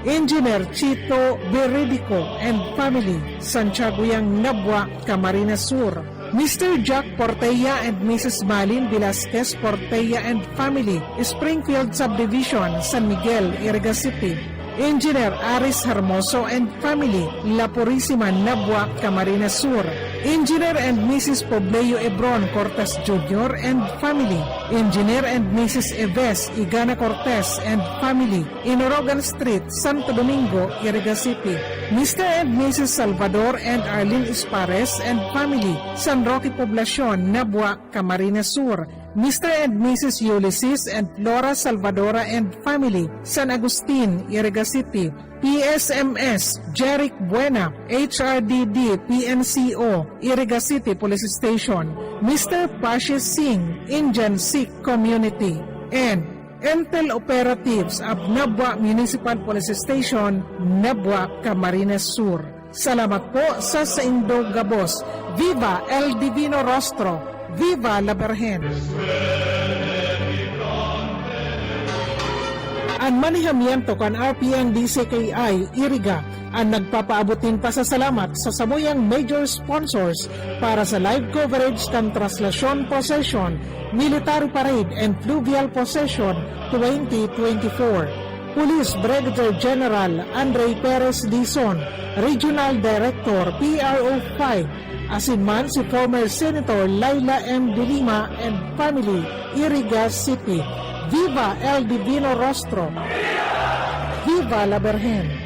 Engineer Chito Beridico and family, Santiagoyang Nabwa, Camarines Sur. Mr. Jack Portella and Mrs. Malin Velasquez Portella and family, Springfield Subdivision, San Miguel, Iriga City. Engineer Aris Hermoso and family, La Purisima, Nabwa, Camarines Sur. Engineer and Mrs. Pobleo Ebron Cortez Jr. and family. Engineer and Mrs. Eves Igana Cortez and family, Inorogan Street, Santo Domingo, Iriga City. Mr. and Mrs. Salvador and Arlene Espares and family, San Roque Poblacion, Nabwa, Camarines Sur. Mr. and Mrs. Ulysses and Flora Salvadora and family, San Agustin, Iriga City. PSMS, Jeric Buena, HRDD, PNCO, Iriga City Police Station. Mr. Pashis Singh, Indian Sikh Community. And Entel Operatives of Nabwa Municipal Police Station, Nabwa, Camarines Sur. Salamat po sa Indo Gabos. Viva El Divino Rostro! Viva la Virgen! Ang manihamiento kan RPN DCKI Iriga ang nagpapaabutin pasasalamat sa samuyang major sponsors para sa live coverage kan Traslasyon Procession, Military Parade and Fluvial Procession 2024. Police Brigadier General Andre Perez Dizon, Regional Director PRO 5, asinman si former Senator Laila M. De Lima and family, Iriga City. Viva El Divino Rostro! Viva la Virgen!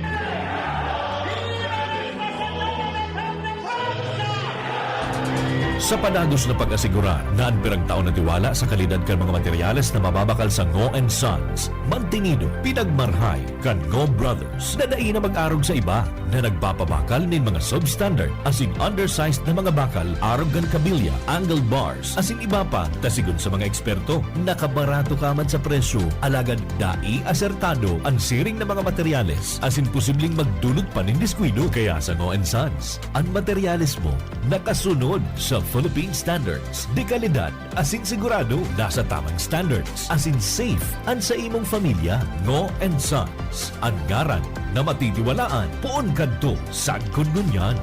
Sa panados na pag-asigura na ang pirang taon na tiwala sa kalidad kan mga materyales na mababakal sa Ngo & Sons, mantinido, pinagmarhay kan Ngo Brothers na dai na mag-arog sa iba na nagpapabakal nin mga substandard asing undersized na mga bakal arog kan kabilya, angle bars, asing iba pa tasigon sa mga eksperto nakabarato kaman sa presyo alagad dai asertado ang siring na mga materyales asin posibleng magdulot pa nin diskwido kaya sa Ngo & Sons. Ang materyales mo nakasunod sa Philippine Standards. Di kalidad, asin sigurado nasa tamang standards. Asin safe ang sa imong pamilya, Ngo & Sons. Ang ngaran na matitiwalaan, poon kadto sa kununyan.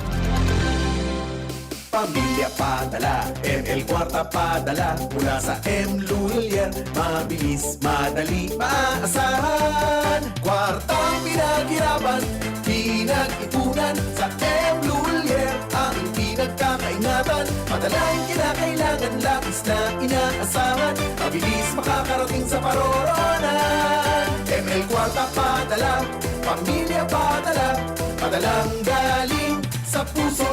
Pamilya padala, ML Kwarta padala. Mula sa M. Lulier, mabilis, madali, maaasahan. Kwartang pinaghirapan, pinag-ipunan. Sa M. Lulier, ang pinagkakaingatan. Padalang kinakailangan, lapis na inaasahan. Mabilis makakarating sa paroroonan. ML Kwarta padala, pamilya padala. Padalang galing sa puso.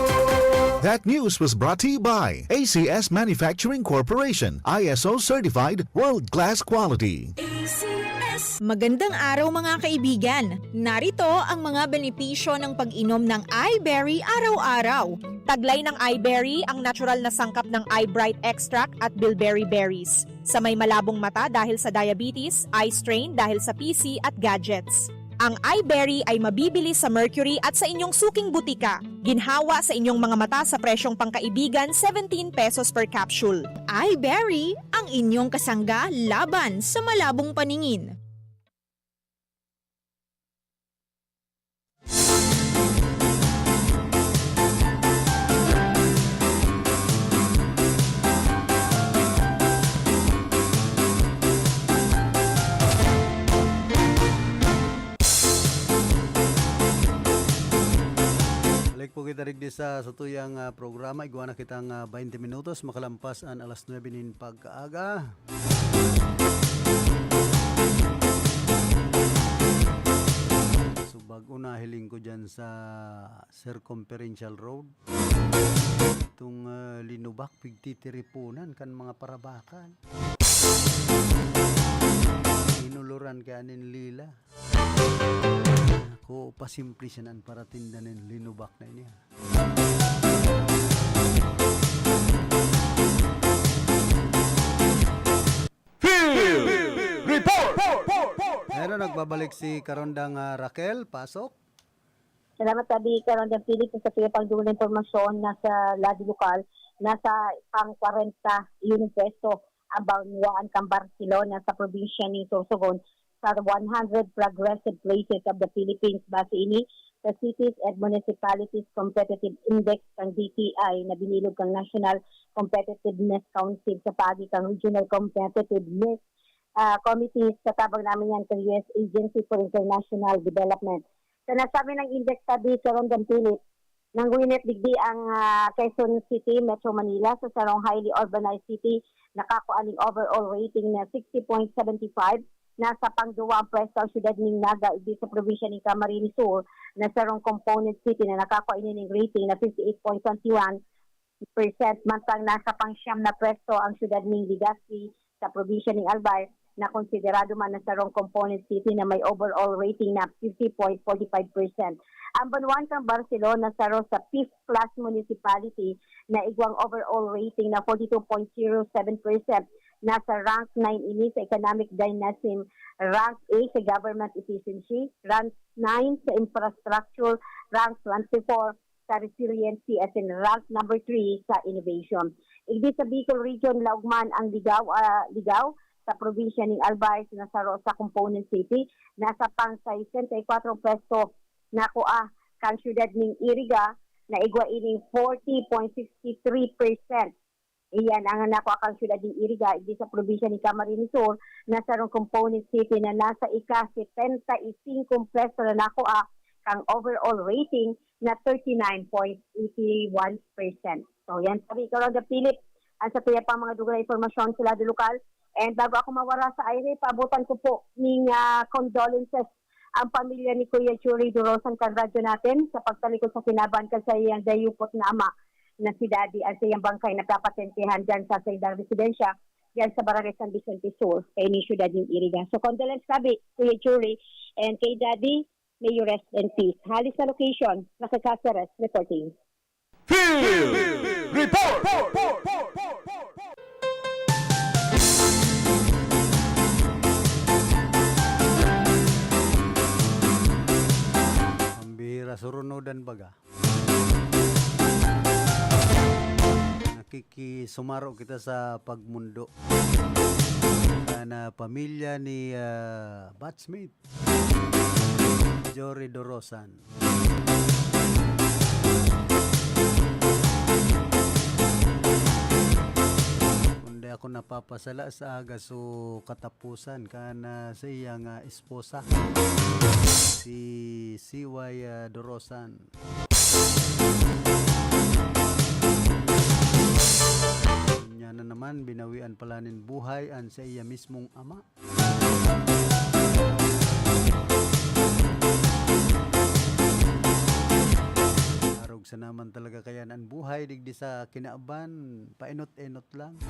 That news was brought to you by ACS Manufacturing Corporation, ISO certified world-class quality. Magandang araw mga kaibigan! Narito ang mga benepisyo ng pag-inom ng iBerry araw-araw. Taglay ng iBerry ang natural na sangkap ng iBright extract at bilberry berries. Sa may malabong mata dahil sa diabetes, eye strain dahil sa PC at gadgets. Ang iBerry ay mabibili sa Mercury at sa inyong suking butika. Ginhawa sa inyong mga mata sa presyong pangkaibigan, 17 pesos per capsule. iBerry, ang inyong kasangga laban sa malabong paningin. Balik po kita rin sa tuyang programa. Iguan na kitang 20 minutos. Makalampas ang alas 9 nin pagkaaga. So bago na hiling ko dyan sa Circumferential Road. Itong Linubak, pigtitiripunan kan mga parabakan. Inuluran ka anin lila. Ako pasimple siya naan para tindanin Linubak na niya. Field Report! Pero nagbabalik si Karondang Raquel, pasok. Salamat sabi Karondang Philip sa pagdulo ng impormasyon nasa Ladi Lokal, nasa pang 40 yung peso ang bangwaan kang Barcelona sa probinsya ni Sorsogon sa 100 progressive places of the Philippines. Base ini sa Cities and Municipalities Competitive Index ng DTI na binilog kang National Competitiveness Council sa pagi kang Regional Competitiveness Committees sa tabang namin yan kang US Agency for International Development. Sa nasabi ng index study sa Rondon Philip, nang winit digdi ang Quezon City, Metro Manila sa sarong highly urbanized city, nakakualing overall rating na 60.75. Nasa pangduwa ang pwesto ang siyudad ng Naga, ibig sa probinsya ng Camarines Sur, na sarong component city na nakakuain ng rating na 58.21%. Mantang nasa pangsyam na pwesto ang siyudad ng Legazpi sa probinsya ng Albay, na konsiderado man na sarong component city na may overall rating na 50.45%. Ang Banwan kang Barcelona saro sa 5th class municipality na igwang overall rating na 42.07%. Nasa rank 9 ini sa economic dynamism, rank A sa government efficiency, rank 9 sa infrastructure, rank 24 sa resiliency as in rank number 3 sa innovation. Igdi sa Bicol Region, Laugman ang Ligaw sa probinsya ng Albay, sinasaro sa component city, nasa pang 64 pwesto na kuha kang siyudad ng Iriga na igwa ining 40.63%. Iyan ang nakuha kang siyudad ng Iriga, hindi sa probinsya ng Camarines Sur, nasa rong component city na nasa ika-75 pwesto na nakuha kang overall rating na 39.81%. So yan, sabi ko lang the Philip, ang sa tuya pang mga dugang informasyon sila do lokal. And bago ako mawala sa aire, paabutan ko po ng condolences ang pamilya ni Kuya Churi Dorosan kan radyo natin sa pagtalikod sa kinaban sa iyang dayupot na ama na si Daddy at sa iyang bangkay na kapatentihan dyan sa Saydang Residensya dyan sa Barangay San Vicente Sur kay ni Ciudad ng Iriga. So condolence sabi, Kuya Churi, and kay Daddy, may you rest in peace. Halis na location, Nakakasares, reporting. Field Report! Bihira surunodan baga. Nakikisumaro kita sa pagmundo na pamilya ni batchmate Jory Dorosan. Kaya ako napapasala sa aga so katapusan kana sa iyang esposa si Siway Dorosan. Niya na naman binawian palanin buhay an sa iya mismong ama. Arog sa naman talaga kaya ang buhay digdi sa kinaaban painot-enot lang.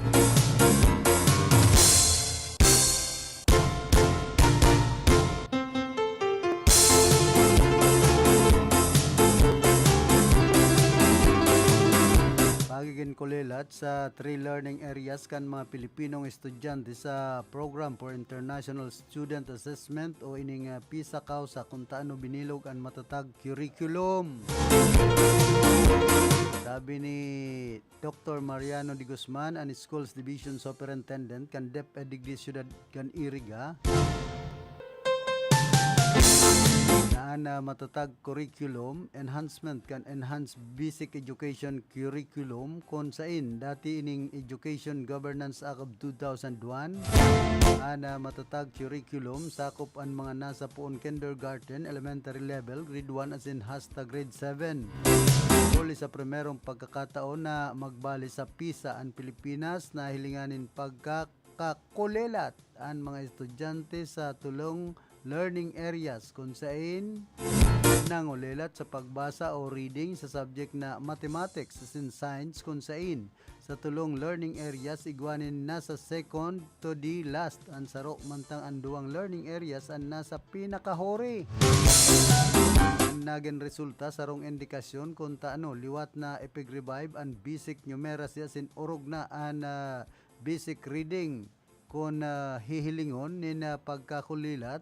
Pagiging kulilat sa 3 learning areas kan mga Pilipinong estudyante sa Program for International Student Assessment o ining PISA Causa kung taano binilog ang matatag curriculum. Sabi ni Dr. Mariano Di Guzman, ang Schools Division Superintendent kan DepEd Digdi Ciudad kan Iriga, na matatag curriculum enhancement kan enhanced basic education curriculum kung sain dati ining Education Governance Act of 2001 ana matatag curriculum sakop ang mga nasa puon kindergarten, elementary level, grade 1 as in hasta grade 7. Uli sa primerong pagkakataon na magbali sa PISA ang Pilipinas na hilinganin pagkakakulelat ang mga estudyante sa tulong learning areas kung saan nangulilat sa pagbasa o reading sa subject na mathematics as in science kung saan sa tulong learning areas igwanin nasa second to the last ang saro mantang ang duwang learning areas ang nasa pinakahuri. Ang naging resulta sa rong indikasyon kung taano liwat na epig-revive ang basic numeracy as in urog na ang basic reading kung hihilingon ni na pagkakulilat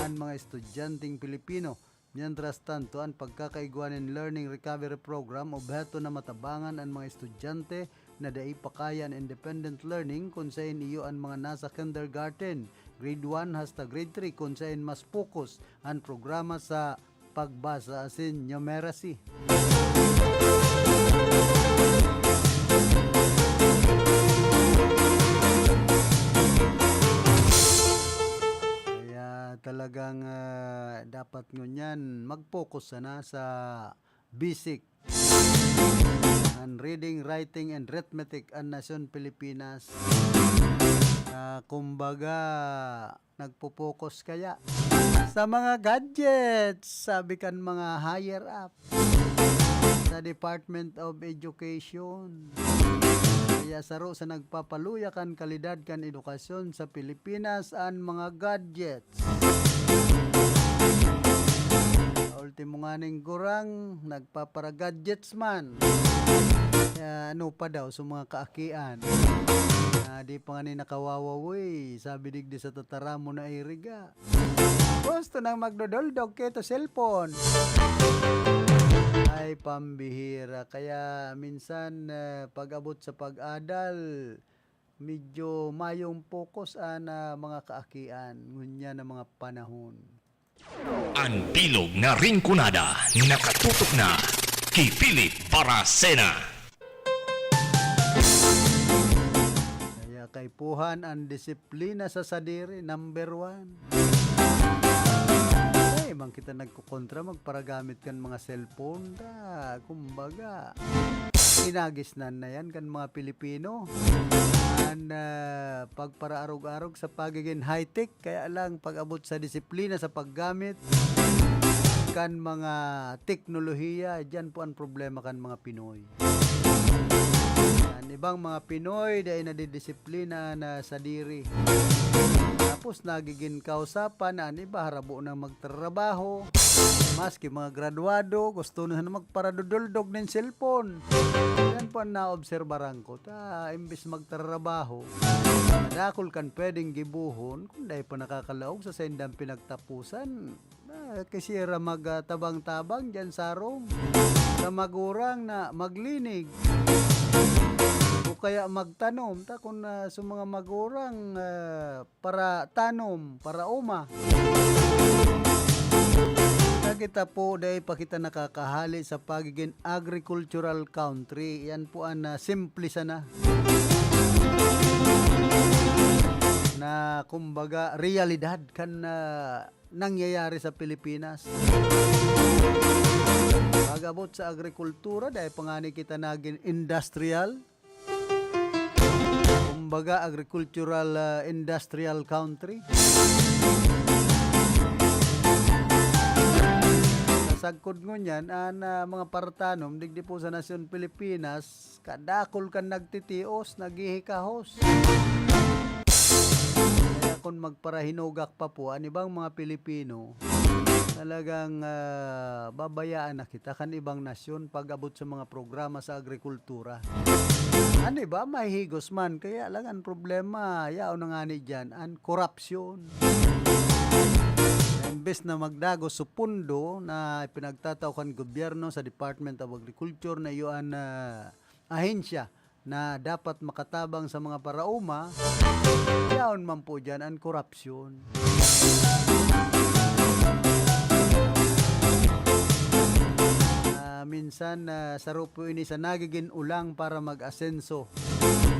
ang mga estudyanteng Pilipino. Mientras tanto, ang pagkakaigwanin learning recovery program obheto na matabangan ang mga estudyante na daipakayan independent learning kung saan iyo ang mga nasa kindergarten, grade 1 hasta grade 3 kung saan mas focus ang programa sa pagbasa as in numeracy. Talagang dapat ngunyan mag-focus na sa basic and reading, writing, and arithmetic ang nasyon Pilipinas. Kumbaga nagpo-focus kaya sa mga gadgets, sabi kan mga higher up sa Department of Education. Kaya saro sa nagpapaluyakan kalidad kan edukasyon sa Pilipinas ang mga gadgets. Ultimo nga ning gurang nagpapara gadgets man. Ano pa daw sa mga kaakian. Di pa nga ni nakawawawi, sabi digdi sa tataramo na iriga. Gusto nang magdodoldog keto cellphone. Ay pambihira, kaya minsan pag-abot sa pag-adal medyo mayong focus ana mga kaakian ngunya na mga panahon. Ang bilog na ringkunada nakatutok na kay Philip Baracena. Kaya kay puhan ang disiplina sa sadiri number 1. Mang kita nagkukontra magparagamit kan mga cellphone da kumbaga inagisnan na yan kan mga Pilipino ang pagparaarog-arog sa pagiging high-tech kaya lang pag-abot sa disiplina sa paggamit kan mga teknolohiya dyan po ang problema kan mga Pinoy. Yan, ibang mga Pinoy dahil nadidisiplina na sa diri. Tapos nagiging kausapan na iba harabo na magtrabaho. Maski mga graduado, gusto na magparaduduldog ng cellphone. Yan po ang naobserbaran ko. Imbis magtrabaho, madakol kan pwedeng gibuhon, kung dahil pa nakakalaog sa sendang pinagtapusan, kasi magtabang-tabang dyan sa room. Sa magurang na maglinig. O kaya magtanom ta kung sa mga magurang para tanom, para uma. Kita po dahil pa kita nakakahali sa pagiging agricultural country. Yan po ang simple sana. na kumbaga realidad kan nangyayari sa Pilipinas. Pag-abot sa agrikultura dahil pangani kita naging industrial, kumbaga agricultural industrial country. Sagkod ngo niyan ang mga partanom digdi po sa nasyon Pilipinas kadakol kan nagtitios nagihikahos. Kaya kung magparahinugak pa po ang ibang mga Pilipino talagang babayaan na kita kan ibang nasyon pag-abot sa mga programa sa agrikultura. Ano ba mahigos man kaya lang ang problema yaon nga ni diyan ang korupsyon. Imbes na magdago sa pundo na pinagtatawkan gobyerno sa Department of Agriculture na yuan ahensya na dapat makatabang sa mga parauma, yaon man po dyan ang korupsyon. Minsan saro po ini sa nagiging ulang para mag-asenso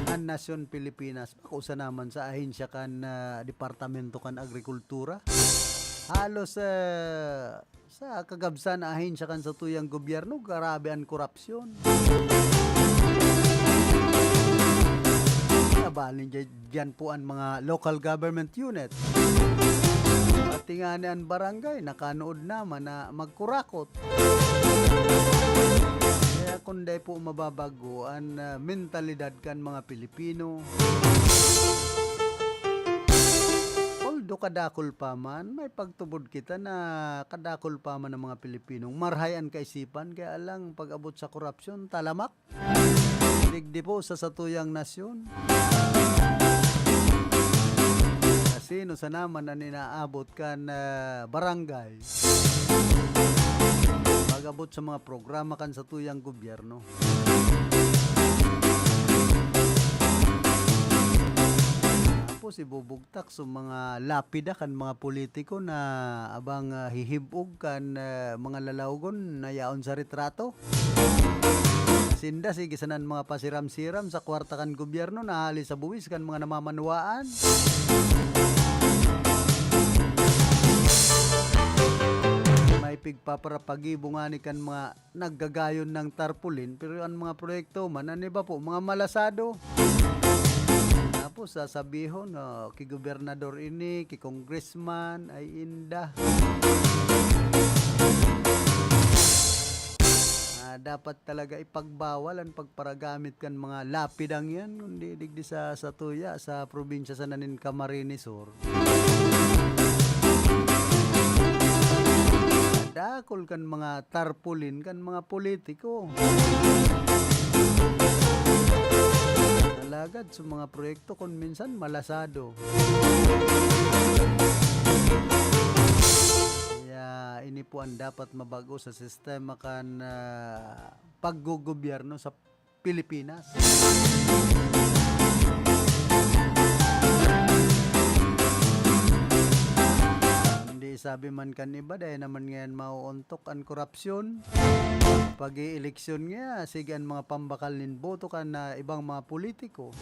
ang nasyon Pilipinas. Pakusa naman sa ahensya kan Departamento kan Agrikultura. Halos sa kagabsan na ahensya kan sa tuyang gobyerno, grabe ang korupsyon. Nabalin dyan po ang mga local government unit. Pati nga ang barangay, nakanood naman na magkurakot. Kaya kung day po mababago ang mentalidad kan mga Pilipino, do kadakol pa man, may pagtubod kita na kadakol pa man ng mga Pilipinong marhayan kaisipan kaya lang pag-abot sa korupsyon, talamak. Digdi po sa satuyang nasyon. Kasi no sa naman na ninaabot kan barangay, pag-abot sa mga programa kan sa tuyang gobyerno. Si bubugtak sa mga lapida kan mga politiko na abang hihibog kan mga lalawgon na yaon sa retrato. Sinda sige sanan mga pasiram-siram sa kwarta kan gobyerno na hali sa buwis kan mga namamanwaan. May pigpaparapagibungani kan mga naggagayon ng tarpaulin pero ang mga proyekto man ano ba po mga malasado. Tapos sasabihon ki gobernador ini, ki congressman ay inda. Dapat talaga ipagbawal ang pagparagamit kan mga lapidang yan kundi digdi sa tuya sa probinsya sa nanin Camarines Sur. Dakol kan mga tarpaulin kan mga politiko. Lagad sa mga proyekto kung minsan malasado. Kaya ini po ang dapat mabago sa sistema kan paggogobyerno sa Pilipinas. Hindi sabi man kan iba dahil naman ngayon mauuntok ang korupsyon. Pag-i-eleksyon nga, sige ang mga pambakal nin boto kan na ibang mga politiko.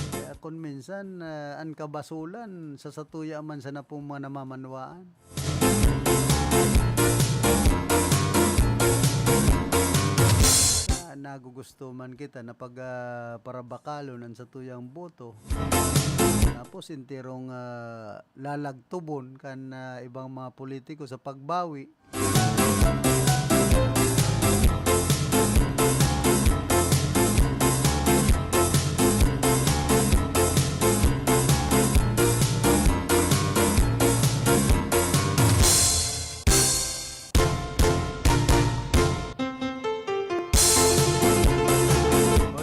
Kaya kung minsan, ang kabasulan, sa satuya man sa na pong mga namamanwaan. Nagugusto man kita na pag parabakalo ng satuyang boto. Tapos intirong lalagtubon kan ibang mga politiko sa pagbawi.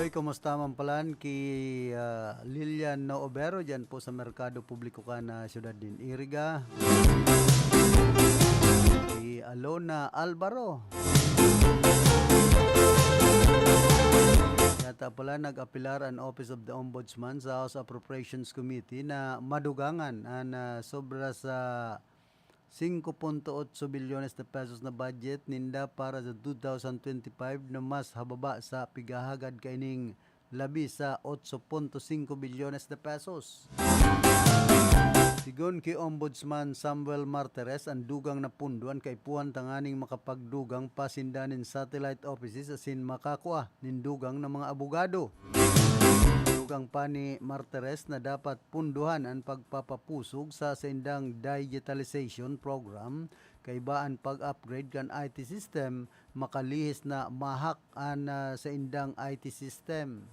Kumusta man palan ki Lilian Noobero dyan po sa Merkado Publiko ka na Siyudad din Iriga, ki Alona Alvaro yata pala nag-apilar ang Office of the Ombudsman sa House Appropriations Committee na madugangan na sobra sa 5.8 bilyones na pesos na budget ninda para sa 2025 na mas hababa sa pigahagad kaining labi sa 8.5 bilyones na pesos. Sigon kay Ombudsman Samuel Martires, ang dugang na punduan kay puhan tanganing makapagdugang pasindanin satellite offices asin makakuha nindugang ng mga abogado. Dugang pa ni Martires na dapat punduhan ang pagpapapusog sa sindang digitalization program kay baan pag-upgrade kan IT system makalihis na mahak an sa indang IT system.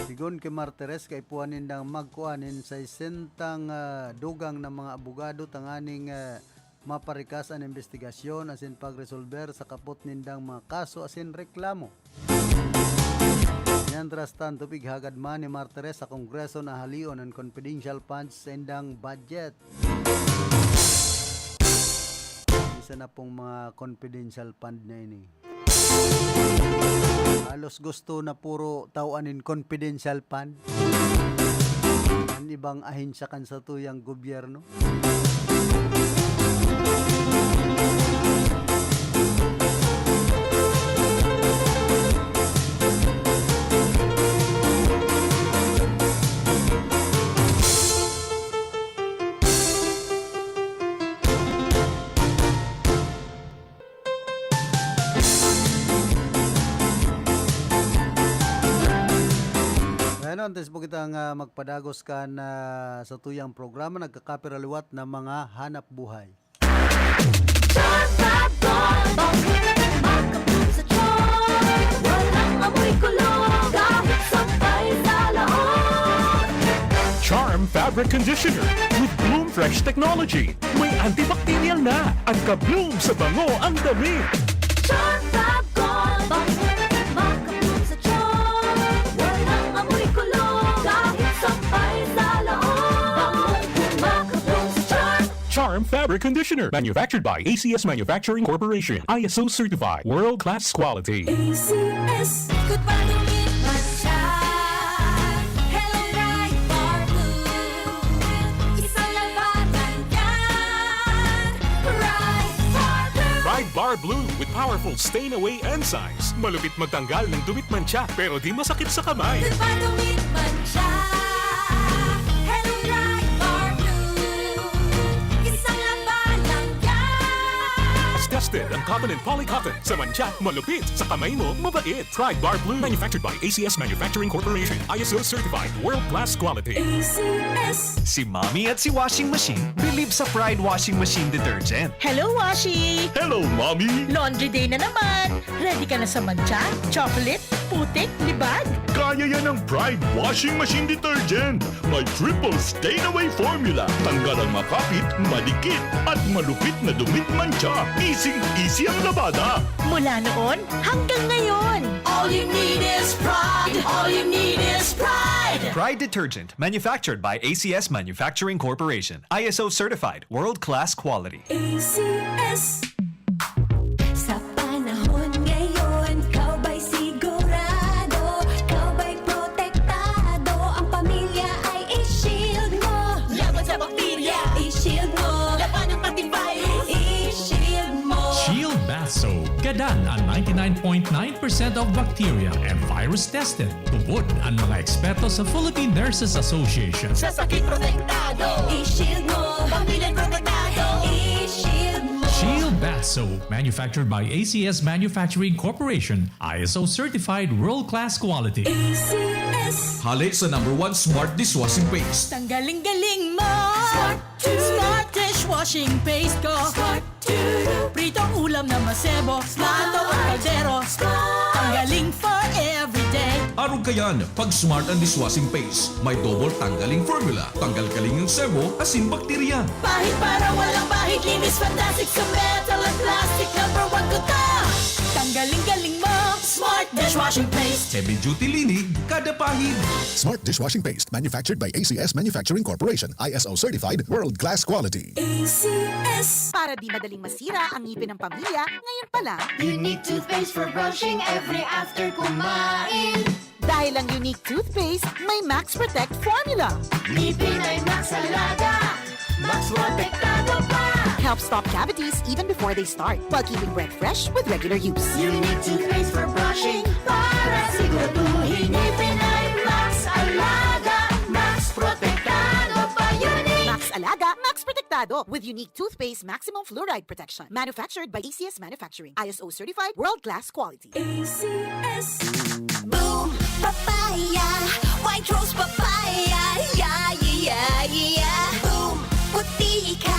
Sigon kay Martires kay puan nindang magkuanin sa isentang dugang ng mga abogado tanganing maparikas ang investigasyon asin pagresolver sa kapot nindang mga kaso asin reklamo. Mientras tanto, pighagad man ni Martires sa Kongreso na halion ang confidential funds sa indang budget. Isa na pong mga confidential fund na ini. Halos gusto na puro tawanin confidential fund. Ang ibang ahensya kan sa tuyang gobyerno. Antes po kitang magpadagos ka na sa tuyang programa nagkakapiraliwat na mga hanap buhay. Charm Fabric Conditioner with Bloom Fresh Technology. May antibacterial na at ka-bloom sa bango ang dami. Charm Fab Gold, makabloom sa charm. Walang amoy kulong, kahit sampay sa laon. Makabloom sa charm. Charm Fabric Conditioner, manufactured by ACS Manufacturing Corporation. ISO certified, world-class quality. ACS, good pa lumit man siya. Hello Bright Bar Blue, isang labanan yan. Bright Bar Blue. Bright Bar Blue with powerful stain-away enzymes. Malupit magtanggal ng dumit mancha pero di masakit sa kamay. Good pa lumit man siya. Hello Bright Bar Blue, isang labanan yan. As tested ang cotton and polycotton. Sa mancha, malupit. Sa kamay mo, mabait. Pride Bar Blue, manufactured by ACS Manufacturing Corporation. ISO certified, world-class quality. ACS. Si Mommy at si Washing Machine believe sa Pride Washing Machine Detergent. Hello, Washi! Hello, Mommy! Laundry day na naman! Ready ka na sa mancha, chocolate, putik, libag? Kaya yan ang Pride Washing Machine Detergent. May triple stain-away formula. Tanggal ang makapit, malikit, at malupit na dumit mancha. Easy ang labada. Mula noon hanggang ngayon. All you need is pride. All you need is pride. Pride Detergent, manufactured by ACS Manufacturing Corporation. ISO certified, world-class quality. ACS. Sa panahon ngayon, kau ba'y sigurado? Kau ba'y protektado? Ang pamilya ay i-shield mo. Laban sa bakterya, i-shield mo. Laban ng pati virus, i-shield mo. Shield Bath Soap. Gadan ang 99.9% of bacteria and virus tested. Tubod ang mga eksperto sa Philippine Nurses Association. Sa sakit protektado, i-shield mo. Pamilya protektado, i-shield mo. Shield Bath Soap, manufactured by ACS Manufacturing Corporation. ISO certified, world-class quality. ACS. Halik sa #1 Smart Dishwashing Paste. Tanggaling-galing mo! Smart dishwashing paste ko! Smart Pritong ulam na masebo, mato ang kaldero. Tanggaling for everyday. Arog kayan, pag Smart ang Dishwashing Paste, may double tanggaling formula. Tanggal kaling ng sebo, asin bakterya. Pahit para walang bahid, linis fantastic sa metal at plastic. #1 ko ta. Tanggaling-galing mo! Smart dishwashing paste. Heavy duty linig kada pahid. Smart Dishwashing Paste, manufactured by ACS Manufacturing Corporation, ISO certified, world-class quality. ACS. Para di madaling masira ang ngipin ng pamilya, ngayon pa lang. Unique toothpaste for brushing every after kumain. Dahil ang unique toothpaste, may Max Protect formula. Ngipin ay Max Alaga. Max Protektado pa. Helps stop cavities even before they start, while keeping breath fresh with regular use. Unique toothpaste for brushing para siguraduhin ngipin ay Max Alaga. Max Protektado pa. Unique. Max Alaga, Max Protectado with unique toothpaste maximum fluoride protection. Manufactured by ACS Manufacturing. ISO certified world-class quality. ACS. Boom, papaya, white rose papaya, yeah, yeah, yeah. Boom, puti ka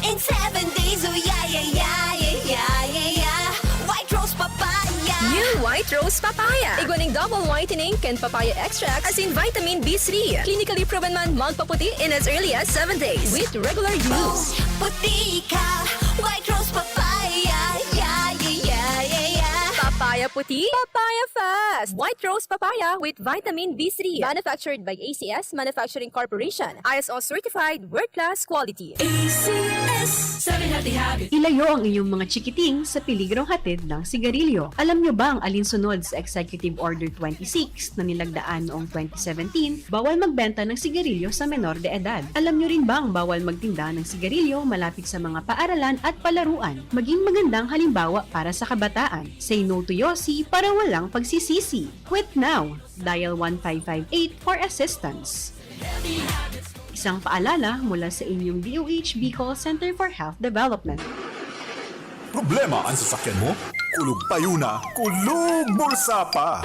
in 7 days, oh yeah, yeah, yeah, yeah, yeah, yeah. White rose papaya. New White Rose Papaya. Iguaning double whitening and papaya extract as in vitamin B3. Clinically proven man magpaputi in as early as 7 days with regular use. Puti ka, white rose papaya, yeah, yeah, yeah, yeah, yeah. Papaya puti, papaya fast. White Rose Papaya with vitamin B3. Manufactured by ACS Manufacturing Corporation. ISO certified world-class quality. ACS. Sabi natin habit. Ilayo ang inyong mga chikiting sa piligrong hatid ng sigarilyo. Alam nyo ba ang alinsunod sa Executive Order 26 na nilagdaan noong 2017, bawal magbenta ng sigarilyo sa menor de edad? Alam nyo rin ba ang bawal magtinda ng sigarilyo malapit sa mga paaralan at palaruan? Maging magandang halimbawa para sa kabataan. Say no to yosi para walang pagsisisi. Quit now. Dial 1558 for assistance. Isang paalala mula sa inyong DOH Bicol Center for Health Development. Problema ang sasakyan mo? Kulog payo na, kulog bulsa pa!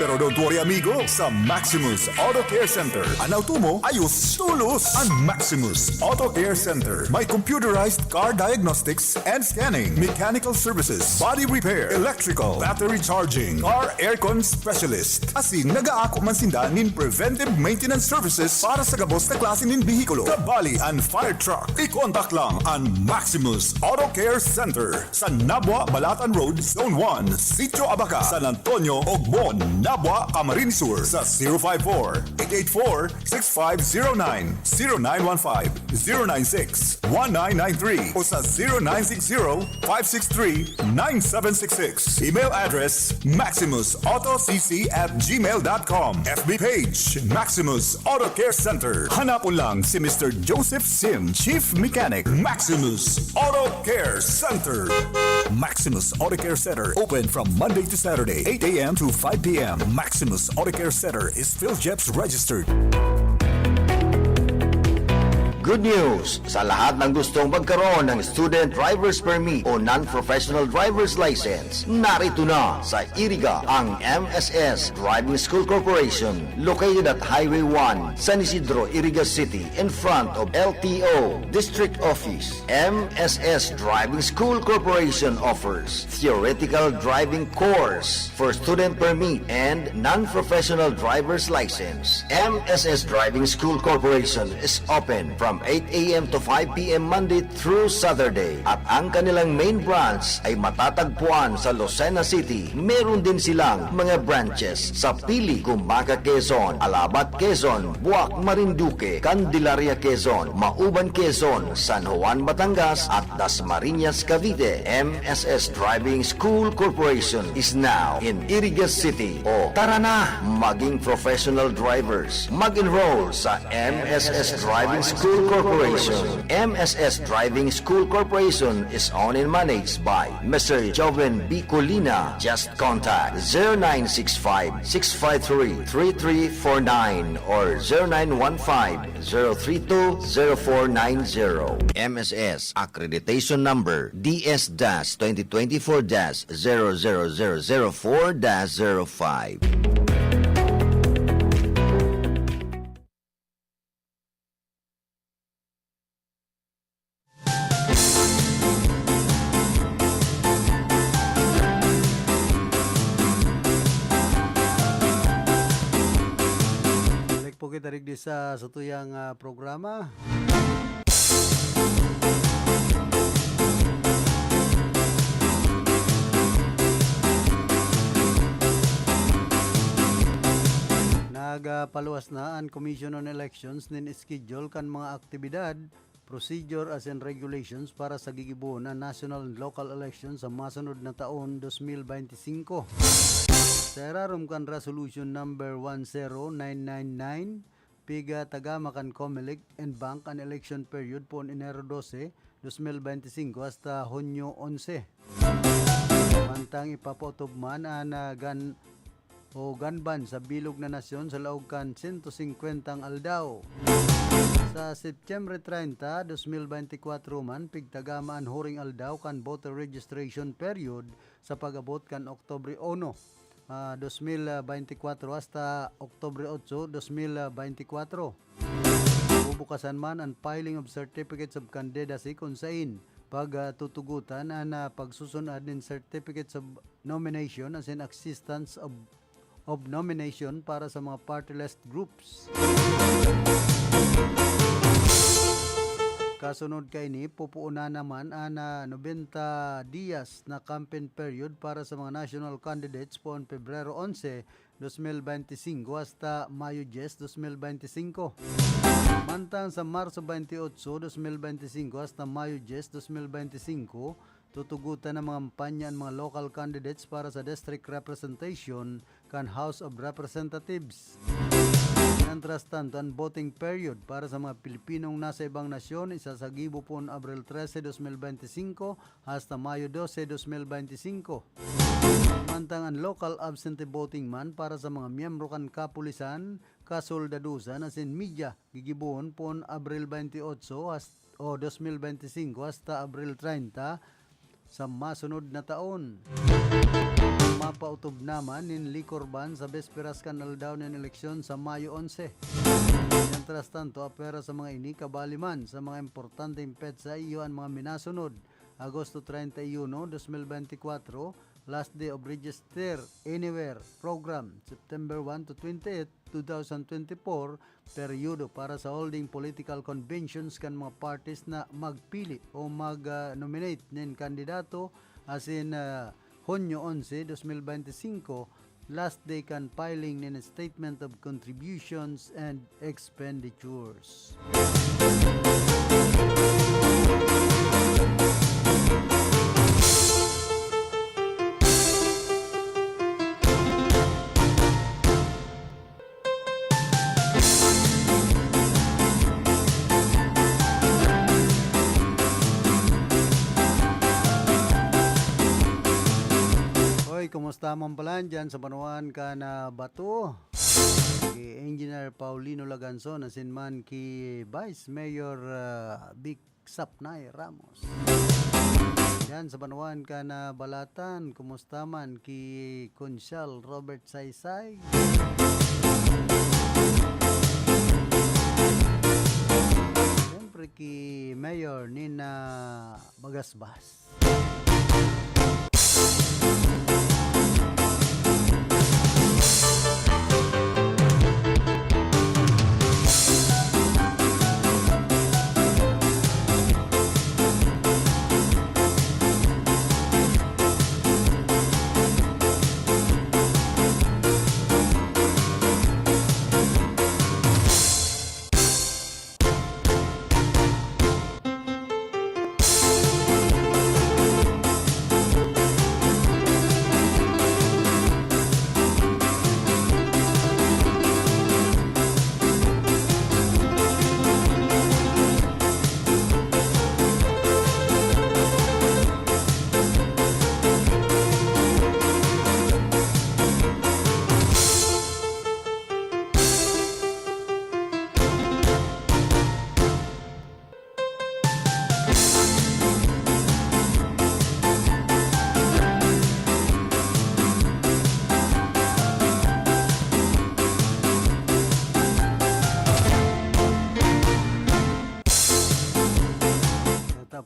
Pero don't worry amigo, sa Maximus Auto Care Center, ang auto mo ayos tulos. Ang Maximus Auto Care Center may computerized car diagnostics and scanning, mechanical services, body repair, electrical, battery charging, car aircon specialist. Asing nag-aako man sinda nin preventive maintenance services para sa gabos na klase nin bihikulo, kabali and fire truck. I-contact lang ang Maximus Auto Care Center sa Nabwa, Balatan Road, Zone 1, Sitio Abaca, San Antonio, Ogbon, Nabwa, Camarines Sur sa 054-884-6509, 0915-096-1993 o sa 0960-563-9766. Email address maximusautocc@gmail.com. FB page Maximus Auto Care Center. Hanapon lang si Mr. Joseph Sim, Chief Mechanic, Maximus Auto Care Center. Maximus Auto Care Center open from Monday to Saturday, 8 a.m. to 5 p.m. Maximus Auto Care Center is PhilJeps registered. Good news! Sa lahat ng gustong magkaroon ng Student Driver's Permit o Non-Professional Driver's License, narito na sa Iriga ang MSS Driving School Corporation, located at Highway 1, San Isidro, Iriga City, in front of LTO District Office. MSS Driving School Corporation offers theoretical driving course for student permit and non-professional driver's license. MSS Driving School Corporation is open from 8 a.m. to 5 p.m. Monday through Saturday. At ang kanilang main branch ay matatagpuan sa Lucena City. Meron din silang mga branches sa Pili, Gumbaga, Quezon, Alabat, Quezon, Buac, Marinduque, Candelaria, Quezon, Mauban, Quezon, San Juan, Batangas at Dasmariñas, Cavite. MSS Driving School Corporation is now in Iriga City. O tara na, maging professional drivers. Mag-enroll sa MSS Driving School Corporation. MSS Driving School Corporation is owned and managed by Mr. Joven B. Colina. Just contact 0965-653-3349 or 0915-032-0490. MSS Accreditation Number DS-2024-00004-05. Kita rin sa tuyang programa. paluwas na ang Commission on Elections nin schedule kan mga aktibidad, procedure as in regulations para sa gigibuon na national and local elections sa masunod na taon 2025. Serarum kan resolution number 10999 piga tagama kan COMELEC and bank an election period pon Enero 12, 2025 hasta Hunyo 11. Mantang ipapotobman ang ganban sa bilog na nasyon sa laog kan 150 ang aldaw. Sa September 30, 2024 man pigtagama ang huring aldaw kan voter registration period sa pag-abot kan Oktubre 1, 2024 hasta Oktubre 8, 2024. Bubukasan man ang filing of certificates of candidacy kung sain pagtutugutan ang pagsusunod ng certificates of nomination as in existence of nomination para sa mga party-list groups. Kasunod kay ni pupuuna naman ang 90 dias na campaign period para sa mga national candidates po on Pebrero 11, 2025 hasta Mayo 10, 2025. Mantang sa Marso 28, 2025 hasta Mayo 10, 2025, tutugutan ng mga kampanya ang mga local candidates para sa district representation kan House of Representatives. Mientras tanto, ang voting period para sa mga Pilipinong nasa ibang nasyon isasagibo po on Abril 13, 2025 hasta Mayo 12, 2025. Mantang ang local absentee voting man para sa mga miyembro kan kapulisan, kasoldadusan asin media gigibuon po on Abril 28 o 2025 hasta Abril 30 sa masunod na taon. Mapautob naman nin liquor ban sa besperas kan aldaw ng eleksyon sa Mayo 11. Mientras tanto, apera sa mga ini kabaliman sa mga importanteng petsa iyo ang mga minasunod. Agosto 31, 2024, last day of register anywhere program, September 1 to 28, 2024, periodo para sa holding political conventions kan mga parties na magpili o mag-nominate ng kandidato as in Hunyo 11, 2025, last day kan filing ng statement of contributions and expenditures. Kumusta man pala dyan sa Panuan ka na bato? Ki Engineer Paulino Laganson asin man ki Vice Mayor Vic Sapnay Ramos. Dyan sa Panuan ka na Balatan, kumusta man ki Consyal Robert Saysay? Siyempre ki Mayor Nina Bagasbas.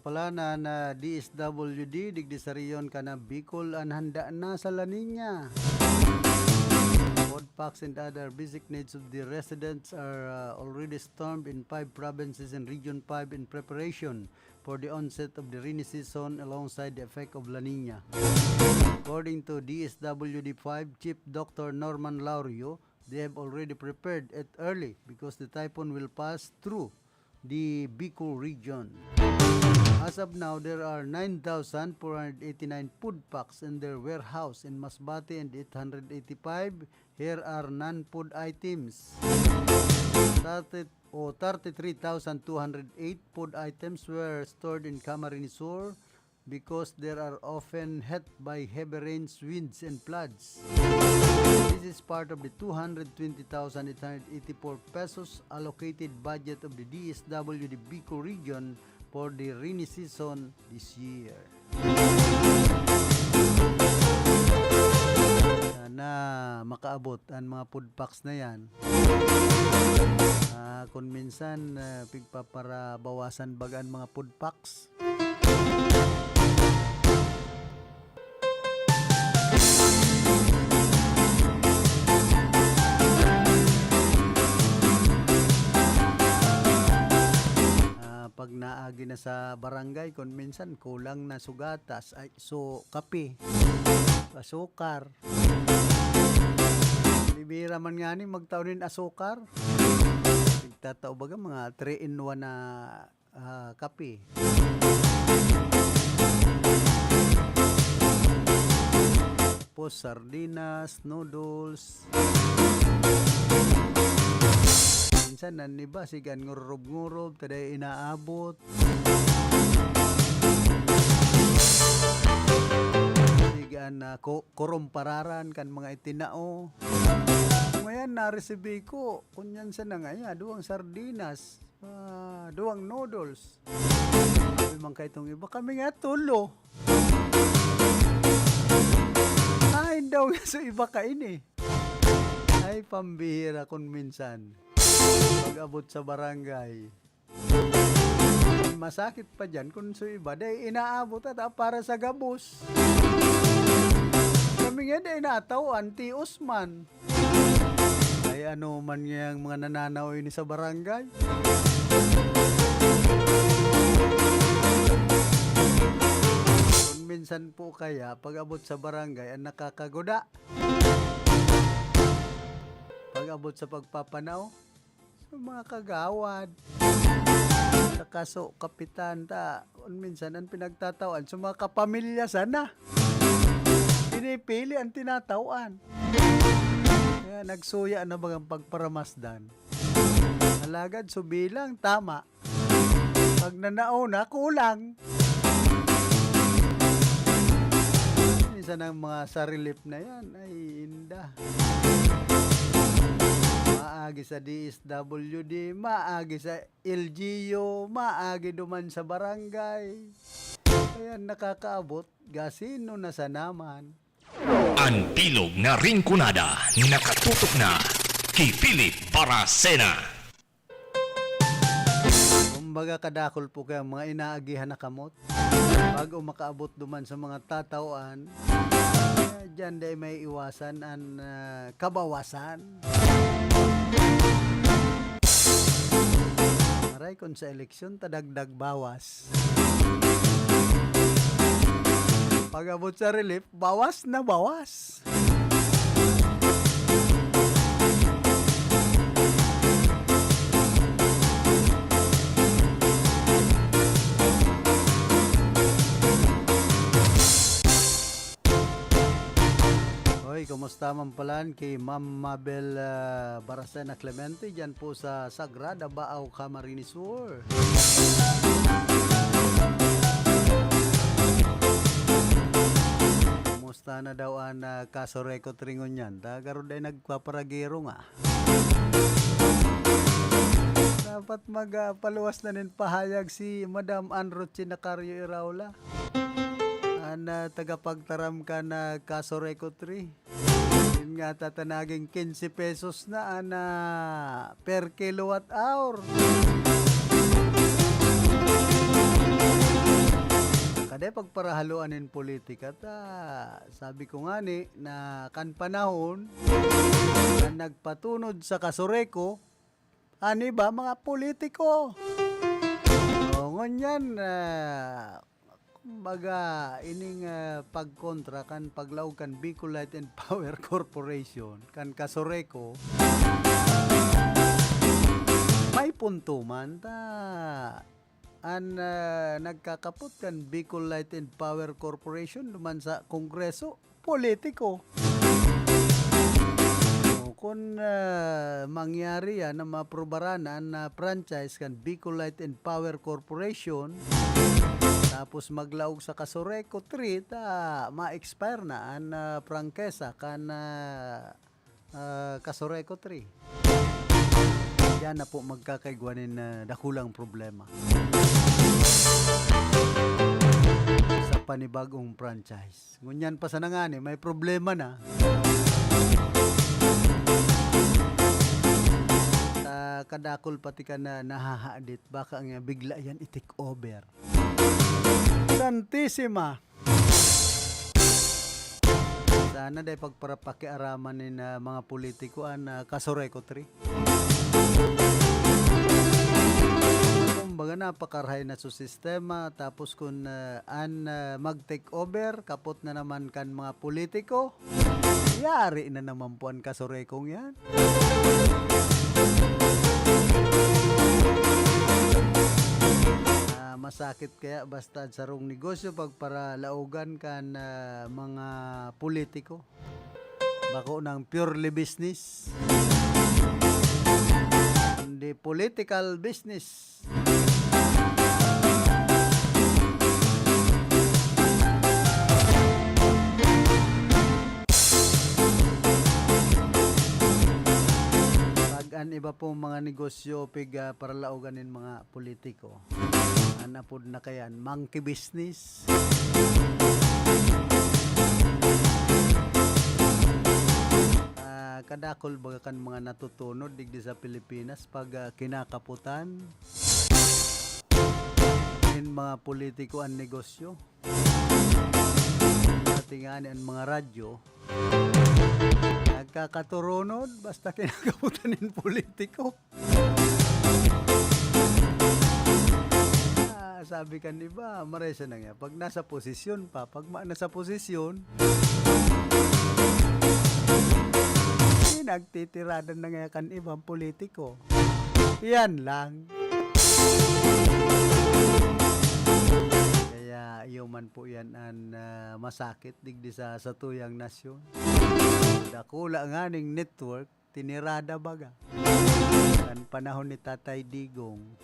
Pala na DSWD digdisariyon ka na Bicol an handa na sa La Nina. Food packs and other basic needs of the residents are already stormed in 5 provinces in Region 5 in preparation for the onset of the rainy season alongside the effect of La Nina. According to DSWD 5 Chief Dr. Norman Laurio, they have already prepared it early because the typhoon will pass through the Bicol region. As of now, there are 9,489 food packs in their warehouse in Masbate and 885. Here are non-food items. 33,208 food items were stored in Camarines Sur because they are often hit by heavy rains, winds, and floods. This is part of the 220,884 pesos allocated budget of the DSWD Bicol region for the rainy season this year. Sana makaabot ang mga food packs na yan. Kung minsan pigpa para bawasan bagaan mga food packs. Pag naagi na sa barangay, kung minsan kulang na sugatas, ay so kape, asukar. Bibira man nga ni magtaunin asukar. Tatao baga mga 3-in-1 na kape. Tapos sardinas, noodles. Minsan naniba sigan ngurob-ngurob taday inaabot. Sigan kurumpararan kan mga itinao. Ngayon na-receive ko kunyan sa nangaya duwang sardinas, duwang noodles. Sabi man kay itong iba kami nga tulo. Kain daw nga sa iba kain eh. Ay pambihira kung minsan. Pag-abot sa barangay. Masakit pa dyan kung sa iba. Dahil inaabot at para sa gabos. Kami nga dahil nataw, Auntie Usman. Ay ano man yung mga nananaw ini sa barangay. Kung minsan po kaya, pag-abot sa barangay, ang nakakaguda. Pag-abot sa pagpapanaw, sa mga kagawad, sa kaso, kapitan, minsan ang pinagtatawan, sa mga kapamilya sana. Pinipili ang tinatawan. Kaya nagsuya na bagang pagparamasdan. Alagad, subilang, tama. Pag nanao na, kulang. Minsan ang mga sa relief na yan, ay inda. Maagi sa DSWD, maagi sa LGU, maagi duman sa barangay. Kaya nakakaabot, gasino na sa naman. Ang bilog na ringkunada, nakatutok na kay Philip Baracena. Kumbaga kadakol po kayo mga inaagihan na kamot. Bago makaabot duman sa mga tatawan, dyan day may iwasan ang kabawasan. Aray kung sa eleksyon, tadagdag bawas. Pag-abot sa relief, bawas na bawas. Hoy, kumusta man palan kay Ma'am Mabel Baracena Clemente dyan po sa Sagrada Baaw, Camarines Sur. Kumusta na daw ang kaso record ringon yan? Tagaroon day nagpaparagiro nga. Dapat magpaluwas na nin pahayag si Madam Anrochi Nacario Iraula. Tagapagtaram ka na kaso record 3. Yun nga tatanaging 15 pesos na per kilowatt hour. Kada pagparahaluanin politika sabi ko nga ni na kan panahon na nagpatunod sa kasureko ani ba mga politiko. O ngunyan Baga ining pagkontra kan paglaog kan Bicol Light and Power Corporation kan Kasoreco may punto man ta nagkakapot kan Bicol Light and Power Corporation duman sa Kongreso politiko. Kung mangyari yan na maprubaran na franchise kan Bicol Light and Power Corporation tapos maglaog sa Kasoreco 3 ta ma-expire na ang prangkesa kan Kasoreco 3. Yan na po magkakaigwanin na dakulang problema sa panibagong franchise. Ngunyan pa sa nangani, may problema na. Kadakol pati ka na nahahaadit, baka nga bigla yan i-take over. Santissima! Sana dahil pagparapakiaraman ni mga politiko ang Kasoreco 3. Kumbaga napakarahay na sa sistema, tapos kung mag-take over, kapot na naman kan mga politiko, yari na naman po ang Kasorecong yan. Masakit kaya basta sarong negosyo pagparalaugan kan mga politiko. Bako ng purely business. Hindi political business. An iba pong mga negosyo para lauganin mga politiko. Anapod na kayan, monkey business. Kadakol baga kan mga natutunod digdi sa Pilipinas pag kinakaputan in mga politiko ang negosyo. Tingnan ang mga radyo nagkakaturunod basta kinakaputan ng politiko. Sabi kan iba, maresa na nga. Pag nasa posisyon pa, pag nasa posisyon, nagtitiradan na nga kan ibang politiko. Yan lang. Kaya yuman po yan ang masakit digdi sa tuyang nasyon. Dakula nga ning network, tinirada baga. Kan panahon ni Tatay Digong.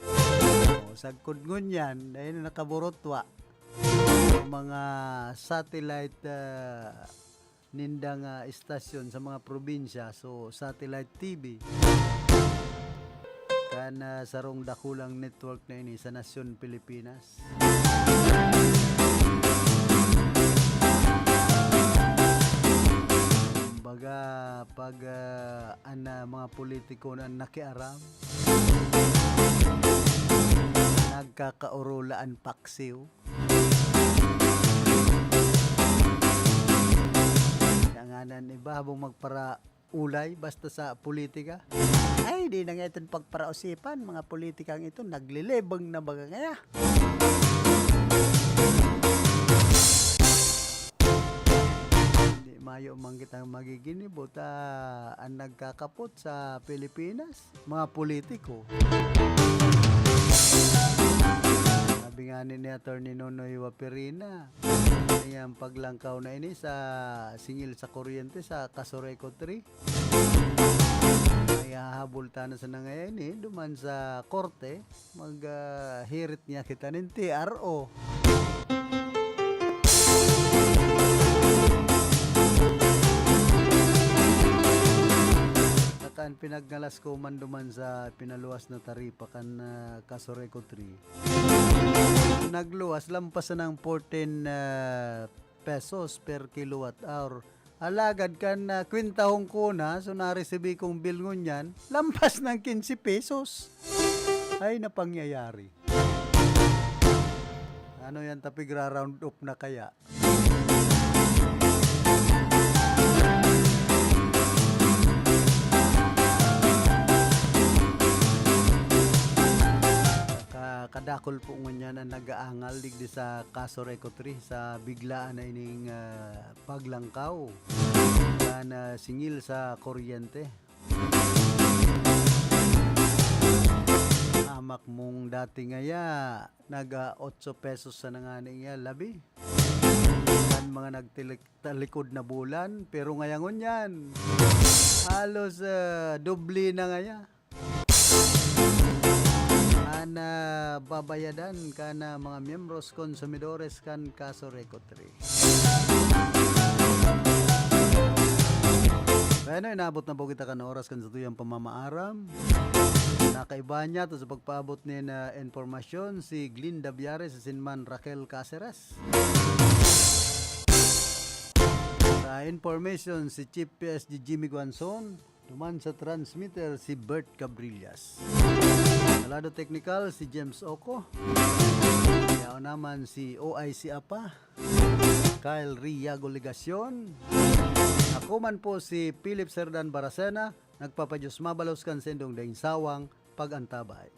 Sagkod ngunyan, dahil nakaburotwa mga satellite nindang istasyon sa mga probinsya, so satellite TV kan sarong dakulang network na ini sa nasyon Pilipinas. Baga pag mga politiko na nakiaram nagkakaurulaan paksiw. Yanganan iba habang magpara ulay basta sa politika. Ay, di na nga itong pagparausipan. Mga politikang ito naglilibang na baga nga. Hindi mayo man kitang magiginibot ang nagkakapot sa Pilipinas. Mga politiko. Sabi nga ni Atty. Nonoy Waperina, yung paglangkaw na ini sa singil sa kuryente sa Kasoreco 3. Ay hahabol na sa nangayon duman sa korte, mag-hirit niya kita ng TRO. Kan pinagnalas ko man duman sa pinaluwas na taripa kan Kasoreco 3. Nagluwas lampasan ng 14 pesos per kilowatt hour. Alagad kan kwintahong ko na, so na-receive kong bill ngunyan, lampas ng 15 pesos. Ay napangyayari. Ano yan tapigra round up na kaya? kadakol po ngunyan ang nagaangal digdi sa kaso Recotri sa biglaan na ining paglangkaw na singil sa kuryente. Amak mong dati ngaya naga 8 pesos sa nangani nga labi. Mga nagtalikod na bulan, pero ngayon yan halos doble na ngaya. Ana babayadan ka na mga miyembros konsumidores kan kaso Recotri. Kaya inabot na po kita ka na oras kan sa tuyang pamamaaram. Nakaiba niya to sa pagpaabot ni na informasyon si Glinda Biares sa Sinman Raquel Caceres. Sa information si Chief PSG Jimmy Guanzon, duman sa transmitter si Bert Cabrillas. Alado technical si James Oco. Kaya naman si OIC Apa, Kyle Riago Ligacion. Ako man po si Philip Serdan Baracena, nagpapadyos mabalos kan sendong daing sawang pag-antabay.